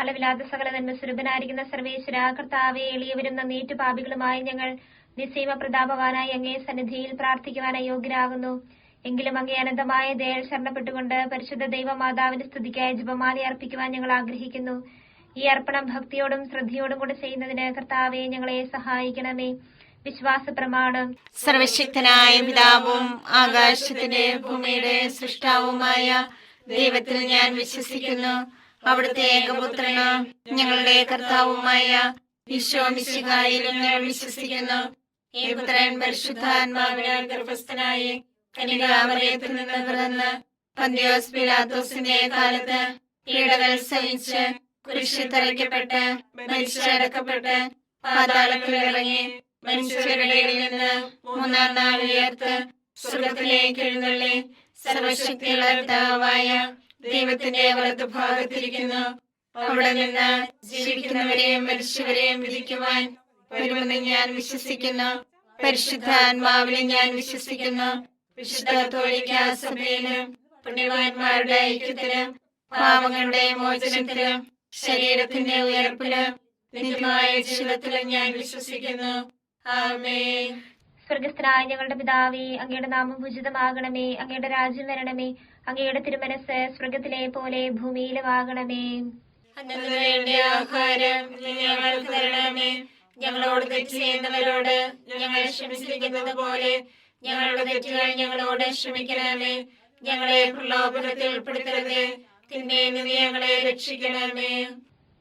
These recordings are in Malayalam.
അളവില്ലാത്ത സകല നന്മ സ്വരൂപനായിരിക്കുന്ന സർവേശ്വര കർത്താവെ, എളിയവരും നന്നേറ്റു പാപികളുമായി ഞങ്ങൾ നിസ്സീമ പ്രതാപവാനായി അങ്ങേ സന്നിധിയിൽ പ്രാർത്ഥിക്കുവാൻ അയോഗ്യരാകുന്നു. എങ്കിലും അങ്ങേ അനന്തമായ ദയയിൽ ശരണപ്പെട്ടുകൊണ്ട് പരിശുദ്ധ ദൈവമാതാവിന്റെ സ്തുതിക്കായി ജപമാല അർപ്പിക്കുവാൻ ഞങ്ങൾ ആഗ്രഹിക്കുന്നു. ഈ അർപ്പണം ഭക്തിയോടും ശ്രദ്ധയോടും കൂടെ ചെയ്യുന്നതിന് കർത്താവെ ഞങ്ങളെ സഹായിക്കണമേ. വിശ്വാസ പ്രമാണം. സർവശക്തനായ പിതാവും ആകാശത്തിന്റെ ഭൂമിയുടെ സൃഷ്ടാവുമായ ദൈവത്തിൽ ഞാൻ വിശ്വസിക്കുന്നു. അവിടുത്തെ ഏകപുത്രന് ഞങ്ങളുടെ കർത്താവുമായ ഈശോ മിശിഹായിലും ഞാൻ വിശ്വസിക്കുന്നു. ഈ പുത്രൻ പരിശുദ്ധാത്മാവിനാൽ ഗർഭസ്ഥനായി കന്യകാമറിയത്തിൽ നിന്ന് പിറന്ന് പന്തിയോസ് പിലാത്തോസിന്റെ കാലത്ത് പീഡകൾ സഹിച്ച് കുരിശിൽ തറയ്ക്കപ്പെട്ട് മരിച്ചടക്കപ്പെട്ട് പാതാളത്തിൽ ഇറങ്ങി മനുഷ്യരുടെ ഇടയിൽ നിന്ന് മൂന്നാം നാൾ ഉയർത്ത് സ്വർഗ്ഗത്തിലേക്ക് എഴുന്നള്ളി സർവശക്തിയുള്ള പിതാവായ ദൈവത്തിന്റെ വലതുഭാഗത്തിരിക്കുന്നു. അവിടെ നിന്ന് ജീവിക്കുന്നവരെയും മരിച്ചവരെയും വിധിക്കുവാൻ വരുമെന്ന് ഞാൻ വിശ്വസിക്കുന്നു. പരിശുദ്ധാത്മാവിനെ ഞാൻ വിശ്വസിക്കുന്നു. വിശുദ്ധ കത്തോലിക്കാ സഭയിലും പുണ്യവാന്മാരുടെ ഐക്യത്തിലും പാപങ്ങളുടെ മോചനത്തിലും ശരീരത്തിന്റെ ഉയർപ്പിലും നിത്യമായ ജീവിതത്തിലും ഞാൻ വിശ്വസിക്കുന്നു. ആമേൻ. സ്വർഗസ്ഥനായ ഞങ്ങളുടെ പിതാവേ, അങ്ങയുടെ നാമം പൂജിതമാകണമേ. അങ്ങയുടെ രാജ്യം വരണമേ. അങ്ങയുടെ തിരുമനസ് സ്വർഗത്തിലെ പോലെ ഭൂമിയിലും ആകണമേ. അന്നു വേണ്ട ആഹാരം ഞങ്ങൾക്ക് തരണമേ. ഞങ്ങളോട് തെറ്റ് ചെയ്യുന്നവരോട് ഞങ്ങൾ ക്ഷമിച്ചിരിക്കുന്നത് പോലെ ഞങ്ങളുടെ തെറ്റുകൾ ഞങ്ങളോട് ക്ഷമിക്കണമേ. ഞങ്ങളെ പ്രലോഭനത്തിൽ ഉൾപ്പെടുത്തരുത്, തിന്മയിൽ നിന്ന് ഞങ്ങളെ രക്ഷിക്കണമേ.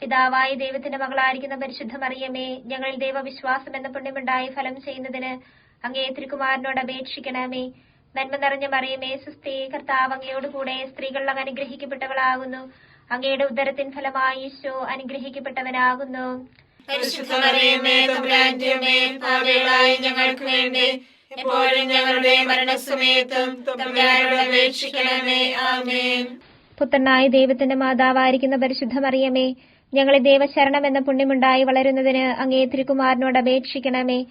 പിതാവായ ദൈവത്തിന്റെ മകളായിരിക്കുന്ന പരിശുദ്ധ മറിയമേ, ഞങ്ങളിൽ ദൈവവിശ്വാസം എന്ന പുണ്യമുണ്ടായി ഫലം ചെയ്യുന്നതിന് അങ്ങേ തിരുക്കുമാരനോട് അപേക്ഷിക്കണമേ. നന്മ നിറഞ്ഞ മറിയമേ, സുസ്ഥി, കർത്താവ് അങ്ങയോട് കൂടെ സ്ത്രീകൾ അങ്ങ് അനുഗ്രഹിക്കപ്പെട്ടവളാകുന്നു. അങ്ങയുടെ ഉദരത്തിൻ ഫലമായി ഈശോ അനുഗ്രഹിക്കപ്പെട്ടവനാകുന്നു. പരിശുദ്ധ മറിയമേ, തമ്പുരാന്റെ അമ്മേ, പാപികളായ ഞങ്ങൾക്ക് വേണ്ടി എപ്പോഴും ഞങ്ങളുടെ മരണസമയത്തും തമ്പുരാനോട് അപേക്ഷിക്കണമേ. ആമേൻ. പുത്രനായ ദൈവത്തിന്റെ മാതാവായിരിക്കുന്ന പരിശുദ്ധ മറിയമേ, ഞങ്ങളെ ദൈവശരണം എന്ന പുണ്യമുണ്ടായി വളരുന്നതിന് അങ്ങേ തിരുക്കുമാരനോട് അപേക്ഷിക്കണമേ.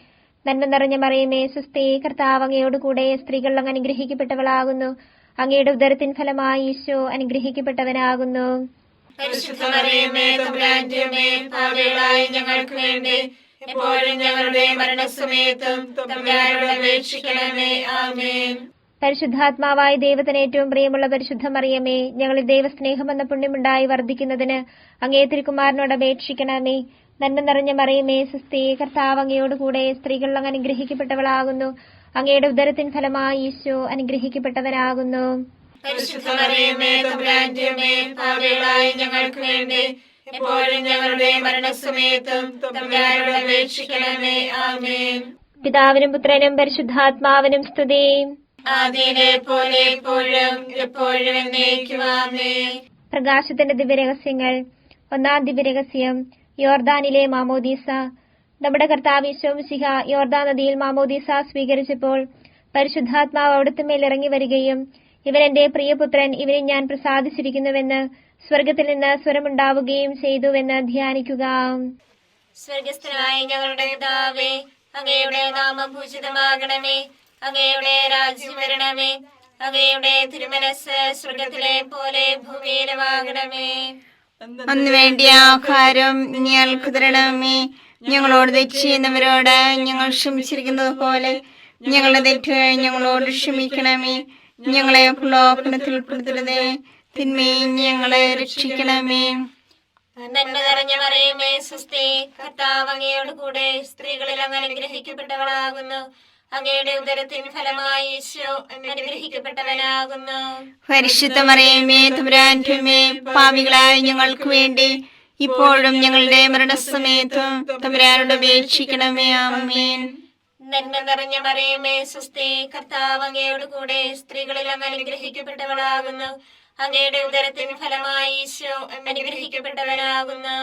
നന്മ നിറഞ്ഞ മറിയമേ, സുസ്ഥി, കർത്താവ് അങ്ങയോട് കൂടെ സ്ത്രീകൾ അങ്ങ് അനുഗ്രഹിക്കപ്പെട്ടവളാകുന്നു. അങ്ങയുടെ ഉദരത്തിൻ ഫലമായി ഈശോ അനുഗ്രഹിക്കപ്പെട്ടവനാകുന്നു. പരിശുദ്ധ മറിയമേ, തമ്പുരാന്റെ അമ്മേ, പാപികളായ ഞങ്ങൾക്ക് വേണ്ടി എപ്പോഴും ഞങ്ങളുടെ മരണസമയത്തും തമ്പുരാനോട് അപേക്ഷിക്കണമേ. ആമേൻ. പരിശുദ്ധാത്മാവായ ദൈവത്തിന് ഏറ്റവും പ്രിയമുള്ള പരിശുദ്ധ മറിയമേ, ഞങ്ങളിൽ ദൈവസ്നേഹം എന്ന പുണ്യമുണ്ടായി വർദ്ധിക്കുന്നതിന് അങ്ങേ തിരുക്കുമാരനോട് അപേക്ഷിക്കണമേ. നന്മ നിറഞ്ഞ മറിയമേ, സുസ്ഥി, കർത്താവ് അങ്ങയോട് കൂടെ സ്ത്രീകൾ അങ്ങ് അനുഗ്രഹിക്കപ്പെട്ടവളാകുന്നു. അങ്ങയുടെ ഉദരത്തിൻ ഫലമായി ഈശോ അനുഗ്രഹിക്കപ്പെട്ടവനാകുന്നു. പരിശുദ്ധ മറിയമേ, തമ്പുരാന്റെ അമ്മേ, പാപികളായ ഞങ്ങൾക്ക് വേണ്ടി എപ്പോഴും ഞങ്ങളുടെ മരണസമയത്തും തമ്പുരാനോട് അപേക്ഷിക്കണമേ. ആമേൻ. പിതാവിനും പുത്രനും പരിശുദ്ധാത്മാവിനും സ്തുതി. ആദിയിലെ പോലെ എപ്പോഴും എപ്പോഴും എന്നേക്കും. ആമേൻ. പ്രകാശത്തിന്റെ ദിവ്യരഹസ്യങ്ങൾ. ഒന്നാം ദിവ്യരഹസ്യം, യോർദാനിലെ മാമോദീസ. നമ്മുടെ കർത്താവ് ഈശോ മിശിഹ യോർദാൻ നദിയിൽ മാമോദീസ സ്വീകരിച്ചപ്പോൾ പരിശുദ്ധാത്മാവ് അവിടുത്തെ മേൽ ഇറങ്ങി വരികയും ഇവരെന്റെ പ്രിയപുത്രൻ, ഇവരെ ഞാൻ പ്രസാദിച്ചിരിക്കുന്നുവെന്ന് സ്വർഗത്തിൽ നിന്ന് സ്വരമുണ്ടാവുകയും ചെയ്തുവെന്ന് ധ്യാനിക്കുക. സ്വർഗസ്ഥനായ ഞങ്ങളുടെ പിതാവേ, അങ്ങയുടെ നാമം പൂജിതമാകണമേ. അങ്ങയുടെ രാജ്യം വരണമേ. അങ്ങയുടെ തിരുമനസ് സ്വർഗത്തിലെ പോലെ ഭൂമിയിലുമാകണമേ. അന്ന് വേണ്ടിയ ആഹാരം ഞങ്ങൾക്ക് തരണമേ. ഞങ്ങളോട് തെറ്റ് ചെയ്യുന്നവരോട് ഞങ്ങൾ ക്ഷമിച്ചിരിക്കുന്നത് പോലെ ഞങ്ങളുടെ തെറ്റുകൾ ഞങ്ങളോട് ക്ഷമിക്കണമേ. ഞങ്ങളെ പ്രലോഭനത്തിൽ ഉൾപ്പെടുത്തരുതേ, തിന്മയിൽ ഞങ്ങളെ രക്ഷിക്കണമേ. നന്മ നിറഞ്ഞ മറിയമേ, സുസ്ഥി, കർത്താവ് അങ്ങയോട് കൂടെ സ്ത്രീകളിൽ അങ്ങ് അനുഗ്രഹിക്കപ്പെട്ടവളാകുന്നു. അങ്ങയുടെ ഉദരത്തിൻ ഫലമായി ഈശോ അനുഗ്രഹിക്കപ്പെട്ടവനാകുന്നു. പരിശുദ്ധ മറിയമേ, തമ്പുരാന്റെ അമ്മേ, പാപികളായ ഞങ്ങൾക്ക് വേണ്ടി ഇപ്പോഴും ഞങ്ങളുടെ മരണസമയത്തും തമ്പുരാനോട് അപേക്ഷിക്കണമേ. ആമേൻ. നന്മ നിറഞ്ഞ മറിയമേ, സുസ്ഥി, കർത്താവ് അങ്ങയോട് കൂടെ സ്ത്രീകളിൽ അങ്ങ് അനുഗ്രഹിക്കപ്പെട്ടവളാകുന്നു. അങ്ങയുടെ ഉദരത്തിൻ ഫലമായി ഈശോ അനുഗ്രഹിക്കപ്പെട്ടവനാകുന്നു.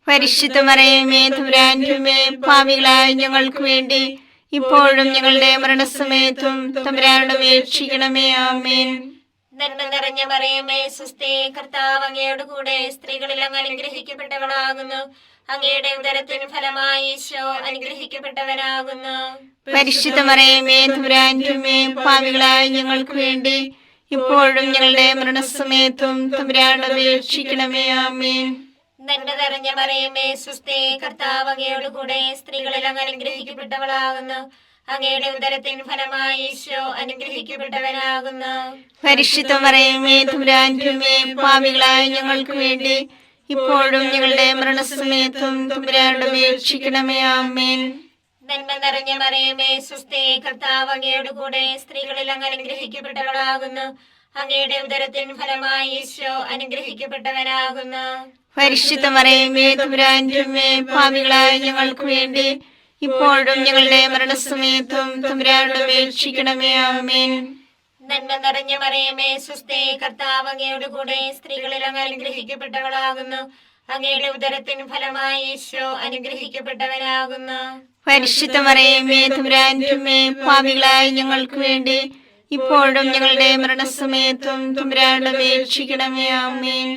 പരിശുദ്ധ മറിയമേ, തമ്പുരാന്റെ അമ്മേ, പാപികളായ ഞങ്ങൾക്ക് വേണ്ടി ഇപ്പോഴും ഞങ്ങളുടെ മരണസമയത്തും തമ്പുരാനോട് അപേക്ഷിക്കണമേ. ആമേൻ. നന്മ നിറഞ്ഞ മറിയമേ, സുസ്ഥി, കർത്താവ് അങ്ങയോട് കൂടെ സ്ത്രീകളിൽ അങ്ങ് അനുഗ്രഹിക്കപ്പെട്ടവളാകുന്നു. അങ്ങയുടെ ഉദരത്തിൻ ഫലമായി ഈശോ അനുഗ്രഹിക്കപ്പെട്ടവനാകുന്നു. പരിശുദ്ധ മറിയമേ, തമ്പുരാന്റെ അമ്മേ, പാപികളായ ഞങ്ങൾക്ക് വേണ്ടി ഇപ്പോഴും ഞങ്ങളുടെ മരണസമയത്തും തമ്പുരാനോട് അപേക്ഷിക്കണമേ. ആമേൻ. നന്മ നിറഞ്ഞ മറിയമേ സുസ്ഥി, കർത്താവ് അങ്ങയോട് കൂടെ സ്ത്രീകളിൽ അങ്ങ് അനുഗ്രഹിക്കപ്പെട്ടവളാകുന്നു. അങ്ങയുടെ ഉദരത്തിൻ ഫലമായി ഈശോ അനുഗ്രഹിക്കപ്പെട്ടവനാകുന്നു. പരിശുദ്ധ മറിയമേ തമ്പുരാന്റെ അമ്മേ, പാപികളായ ഞങ്ങൾക്ക് വേണ്ടി ഇപ്പോഴും ഞങ്ങളുടെ മരണസമയത്തും തമ്പുരാനോട് അപേക്ഷിക്കണമേ. ആമേൻ. നന്മ നിറഞ്ഞ മറിയമേ സുസ്ഥി, കർത്താവ് അങ്ങയോട് കൂടെ സ്ത്രീകളിൽ അങ്ങ് അനുഗ്രഹിക്കപ്പെട്ടവളാകുന്നു. അങ്ങയുടെ ഉദരത്തിൻ ഫലമായി ഈശോ അനുഗ്രഹിക്കപ്പെട്ടവനാകുന്നു. പരിശുദ്ധ മറിയമേ തമ്പുരാന്റെ അമ്മേ, പാപികളായ ഞങ്ങൾക്ക് വേണ്ടി ഇപ്പോഴും ഞങ്ങളുടെ മരണസമയത്തും തമ്പുരാനോട് അപേക്ഷിക്കണമേ. ആമേൻ. നന്മ നിറഞ്ഞ മറിയമേ സുസ്ഥി, കർത്താവ് അങ്ങയോട് കൂടെ സ്ത്രീകളിൽ അങ്ങ് അനുഗ്രഹിക്കപ്പെട്ടവളാകുന്നു. അങ്ങയുടെ ഉദരത്തിൻ ഫലമായി ഈശോ അനുഗ്രഹിക്കപ്പെട്ടവനാകുന്നു. പരിശുദ്ധ മറിയമേ തമ്പുരാന്റെ അമ്മേ, പാപികളായ ഞങ്ങൾക്ക് വേണ്ടി ഇപ്പോഴും ഞങ്ങളുടെ മരണസമയത്തും തമ്പുരാനോട് അപേക്ഷിക്കണമേ. ആമേൻ.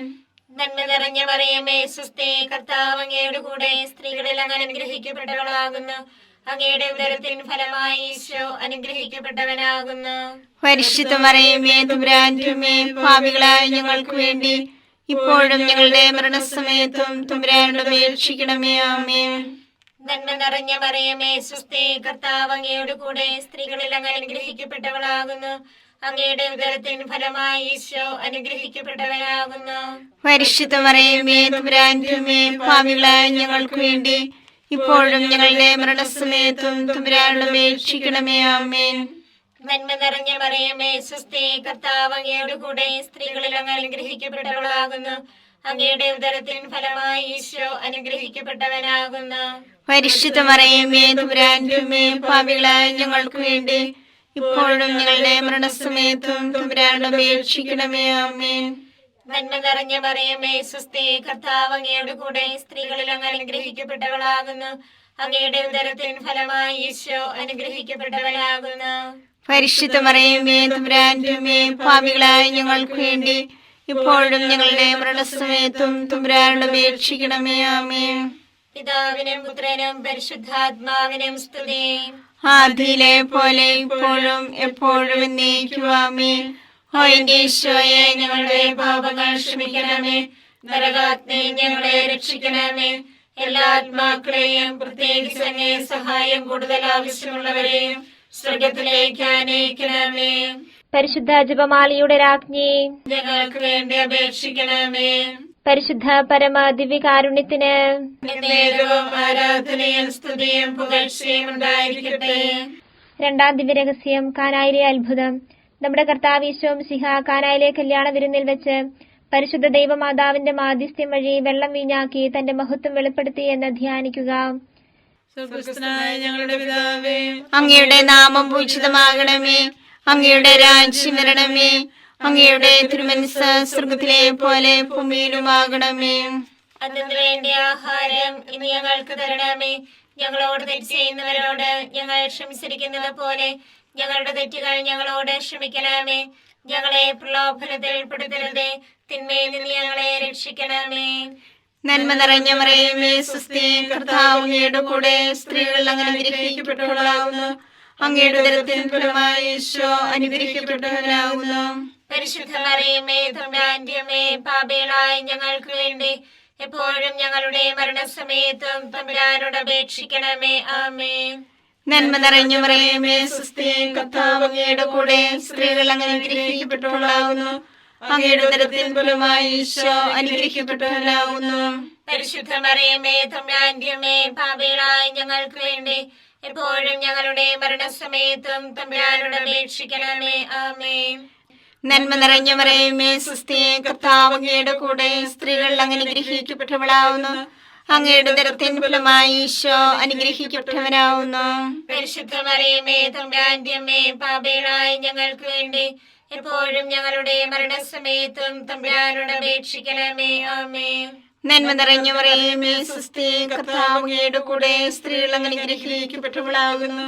നന്മ നിറഞ്ഞ മറിയമേ സുസ്ഥി, കർത്താവ് അങ്ങയോട് കൂടെ സ്ത്രീകളിൽ അങ്ങ് അനുഗ്രഹിക്കപ്പെട്ടവളാകുന്നു. അങ്ങയുടെ ഉദരത്തിൻ ഫലമായി ഈശോ അനുഗ്രഹിക്കപ്പെട്ടവനാകുന്നു. പരിശുദ്ധ മറിയമേ തമ്പുരാന്റെ അമ്മേ, പാപികളായ ഞങ്ങൾക്ക് വേണ്ടി ഇപ്പോഴും ഞങ്ങളുടെ മരണസമയത്തും തമ്പുരാനോട് അപേക്ഷിക്കണമേ. ആമേൻ. നന്മ നിറഞ്ഞ മറിയമേ സുസ്ഥി, കർത്താവ് അങ്ങയോട് കൂടെ സ്ത്രീകളിൽ അങ്ങ് അനുഗ്രഹിക്കപ്പെട്ടവളാകുന്നു. അങ്ങയുടെ ഉദരത്തിൻ ഫലമായി ഈശോ അനുഗ്രഹിക്കപ്പെട്ടവനാകുന്നു. പരിശുദ്ധ മറിയമേ തമ്പുരാന്റെ അമ്മേ, പാപികളായ ഞങ്ങൾക്ക് വേണ്ടി ഇപ്പോഴും ഞങ്ങളുടെ മരണസമയത്തും തമ്പുരാനോട് അപേക്ഷിക്കണമേ. ആമേൻ. നന്മ നിറഞ്ഞ മറിയമേ സുസ്ഥി, കർത്താവ് അങ്ങയോട് കൂടെ സ്ത്രീകളിൽ അങ്ങ് അനുഗ്രഹിക്കപ്പെട്ടവളാകുന്നു. അങ്ങയുടെ ഉദരത്തിൻ ഫലമായി ഈശോ അനുഗ്രഹിക്കപ്പെട്ടവനാകുന്നു. പരിശുദ്ധ മറിയമേ തമ്പുരാന്റെ അമ്മേ, പാപികളായ ഞങ്ങൾക്ക് വേണ്ടി ഇപ്പോഴും ഞങ്ങളുടെ മരണസമയത്തും തമ്പുരാനോട് അപേക്ഷിക്കണമേ. ആമേൻ. നന്മ നിറഞ്ഞ മറിയമേ സുസ്ഥി, കർത്താവ് അങ്ങയോട് കൂടെ സ്ത്രീകളിൽ അങ്ങ് അനുഗ്രഹിക്കപ്പെട്ടവളാകുന്നു. അങ്ങയുടെ ഉദരത്തിൻ ഫലമായി ഈശോ അനുഗ്രഹിക്കപ്പെട്ടവനാകുന്നു. പരിശുദ്ധ മറിയമേ തമ്പുരാന്റെ അമ്മേ, പാപികളായ ഞങ്ങൾക്ക് വേണ്ടി ഇപ്പോഴും ഞങ്ങളുടെ മരണസമയത്തും തമ്പുരാനോട് അപേക്ഷിക്കണമേ. ആമേൻ. പിതാവിനും പുത്രനും പരിശുദ്ധാത്മാവിനും സ്തുതി. ആദിയിലെ പോലെ ഇപ്പോഴും എപ്പോഴും എന്നേക്കും. ആമേൻ. ഓ എന്റെ ഈശോയെ, ഞങ്ങളുടെ പാപങ്ങൾ ക്ഷമിക്കണമേ. നരകാഗ്നി ഞങ്ങളെ രക്ഷിക്കണമേ. എല്ലാ ആത്മാക്കളെയും പ്രത്യേകിച്ച് അങ്ങേ സഹായം കൂടുതൽ ആവശ്യമുള്ളവരെയും സ്വർഗത്തിലേക്ക് അനയിക്കണമേ. പരിശുദ്ധ ജപമാലയുടെ രാജ്ഞി, ഞങ്ങൾക്ക് വേണ്ടി അപേക്ഷിക്കണമേ. പരിശുദ്ധ പരമ ദിവ്യകാരുണ്യത്തിന് നേരവും ആരാധനയും സ്തുതിയും പുകഴ്ചയും ഉണ്ടായിരിക്കട്ടെ. രണ്ടാം ദിവ്യരഹസ്യം, കാനായിലെ അത്ഭുതം. നമ്മുടെ കർത്താവ് ഈശോ മിശിഹ കാനായിലെ കല്യാണ വിരുന്നിൽ വെച്ച് പരിശുദ്ധ ദൈവമാതാവിന്റെ മാധ്യസ്ഥ്യം വഴി വെള്ളം വീഞ്ഞാക്കി തന്റെ മഹത്വം വെളിപ്പെടുത്തി എന്ന് ധ്യാനിക്കുക. ഞങ്ങളുടെ പിതാവേ, അങ്ങയുടെ നാമം പൂജിതമാകണമേ. അങ്ങയുടെ രാജ്യം വരണമേ. അങ്ങയുടെ തിരുമനസ്സ് സ്വർഗത്തിലെ പോലെ ഭൂമിയിലുമാകണമേ. അതിനു വേണ്ടി ആഹാരം ഇനി ഞങ്ങൾക്ക് തരണമേ. ഞങ്ങളോട് തെറ്റ് ചെയ്യുന്നവരോട് ഞങ്ങൾ ക്ഷമിച്ചിരിക്കുന്നത് പോലെ ഞങ്ങളുടെ തെറ്റുകൾ ഞങ്ങളോട് ക്ഷമിക്കണമേ. ഞങ്ങളെ പ്രലോഭനത്തിൽ പെടുത്തരുതേ, തിന്മയിൽ നിന്ന് ഞങ്ങളെ രക്ഷിക്കണമേ. നന്മ നിറഞ്ഞ മറിയമേ സുസ്ഥി, കർത്താവ് അങ്ങയുടെ കൂടെ സ്ത്രീകൾ അങ്ങ് അനുഗ്രഹിക്കപ്പെട്ടവളാകുന്നു. അങ്ങയുടെ ഉദരത്തിൻ ഫലമായി ഈശോ അനുഗ്രഹിക്കപ്പെട്ടവനാകുന്നു. പരിശുദ്ധ മറിയമേ തമ്പുരാന്റെ അമ്മേ, പാപികളായ ഞങ്ങൾക്ക് വേണ്ടി എപ്പോഴും ഞങ്ങളുടെ മരണസമയത്തും തമ്പുരാനോട് അപേക്ഷിക്കണമേ. ആമേൻ. നന്മ നിറഞ്ഞ മറിയമേ സുസ്ഥി, കർത്താവ് അങ്ങയുടെ കൂടെ സ്ത്രീകൾ അങ്ങ് അനുഗ്രഹിക്കപ്പെട്ടവളാകുന്നു. അങ്ങയുടെ ഉദരത്തിൻ ഫലമായി ഈശോ അനുഗ്രഹിക്കപ്പെട്ടവനാകുന്നു. പരിശുദ്ധ മറിയമേ തമ്പുരാന്റെ അമ്മേ, പാപികളായ ഞങ്ങൾക്ക് വേണ്ടി എപ്പോഴും ഞങ്ങളുടെ മരണസമയത്തും തമ്പുരാനോട് അപേക്ഷിക്കണമേ. ആമേൻ. നന്മ നിറഞ്ഞ മറിയമേ സുസ്ഥി, കർത്താവ് അങ്ങയുടെ കൂടെ സ്ത്രീകൾ അങ്ങ് അനുഗ്രഹിക്കപ്പെട്ടവളാകുന്നു. അങ്ങയുടെ ഉദരത്തിൻ ഫലമായി ഈശോ അനുഗ്രഹിക്കപ്പെട്ടവനാകുന്നു. പരിശുദ്ധ മറിയമേ തമ്പുരാന്റെ അമ്മേ, പാപികളായ ഞങ്ങൾക്ക് വേണ്ടി എപ്പോഴും ഞങ്ങളുടെ മരണസമയത്തും തമ്പുരാനോട് അപേക്ഷിക്കണമേ. ആമേൻ. നന്മ നിറഞ്ഞ മറിയമേ സുസ്ഥി, കർത്താവ് അങ്ങയുടെ കൂടെ സ്ത്രീകൾ അങ്ങ് അനുഗ്രഹിക്കപ്പെട്ടവളാകുന്നു.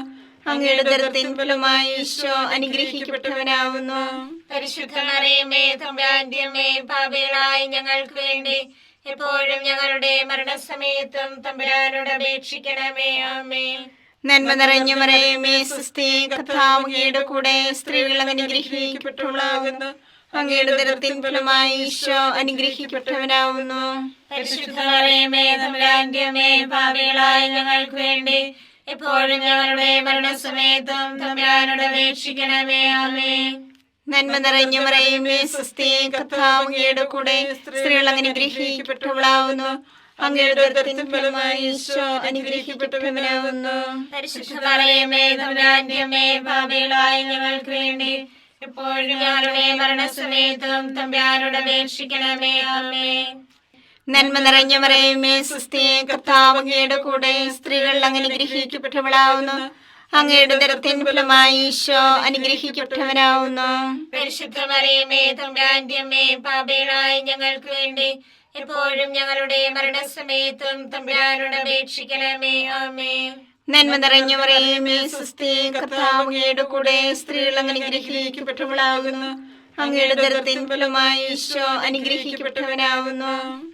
അങ്ങയുടെ ഉദരത്തിൻ ഫലമായി ഈശോ അനുഗ്രഹിക്കപ്പെട്ടവനാകുന്നു. പരിശുദ്ധ മറിയമേ തമ്പുരാന്റെ അമ്മേ, പാപികളായ ഞങ്ങൾക്ക് വേണ്ടി എപ്പോഴും ഞങ്ങളുടെ മരണസമയത്തും തമ്പുരാനോട് അപേക്ഷിക്കണമേ. ആമേൻ. നന്മ നിറഞ്ഞ മറിയമേ സുസ്ഥി, കർത്താവ് അങ്ങയുടെ കൂടെ സ്ത്രീകൾ അങ്ങ് അനുഗ്രഹിക്കപ്പെട്ടവളാകുന്നു. അങ്ങയുടെ ഉദരത്തിൻ ഫലമായി ഈശോ അനുഗ്രഹിക്കപ്പെട്ടവനാവുന്നു. പരിശുദ്ധ മറിയമേ തമ്പുരാന്റെ അമ്മേ, പാപികളായ ഞങ്ങൾക്ക് വേണ്ടി എപ്പോഴും ഞങ്ങളുടെ മരണസമയത്തും തമ്പുരാനോട് അപേക്ഷിക്കണമേ. ആമേൻ. നന്മ നിറഞ്ഞ മറിയമേ സ്വസ്തി, കർത്താവ് അങ്ങയുടെ കൂടെ, സ്ത്രീകൾ അനുഗ്രഹിക്കപ്പെട്ടവളാവുന്നു. അങ്ങയുടെ ഉദരത്തിൻ ഫലമായി ഈശോ അനുഗ്രഹിക്കപ്പെട്ടവനാവുന്നു. പരിശുദ്ധ മറിയമേ തമ്പുരാന്റെ അമ്മേ, പാപികളായ ഞങ്ങൾക്ക് വേണ്ടി എപ്പോഴും ഞങ്ങളുടെ മരണസമയത്തും തമ്പുരാനോട് അപേക്ഷിക്കണമേ. ആമേൻ. നന്മ നിറഞ്ഞ മറിയമേ സ്വസ്തി, കർത്താവ് അങ്ങയുടെ കൂടെ, സ്ത്രീകൾ അനുഗ്രഹിക്കപ്പെട്ടവളാവുന്നു. അങ്ങയുടെ ഉദരത്തിൻ ഫലമായി ഈശോ അനുഗ്രഹിക്കപ്പെട്ടവനാവുന്നു. പരിശുദ്ധ മറിയമേ തമ്പുരാന്റെ അമ്മേ, പാപികളായ ഞങ്ങൾക്ക് വേണ്ടി എപ്പോഴും ഞങ്ങളുടെ മരണസമയത്തും തമ്പുരാനോട് അപേക്ഷിക്കണമേ. ആമേൻ. നന്മ നിറഞ്ഞ മറിയമേ സ്വസ്തി, കർത്താവ് അങ്ങയുടെ കൂടെ, സ്ത്രീകൾ അനുഗ്രഹിക്കപ്പെട്ടവളാകുന്നു. അങ്ങയുടെ ഉദരത്തിൻ ഫലമായി ഈശോ അനുഗ്രഹിക്കപ്പെട്ടവനാവുന്നു.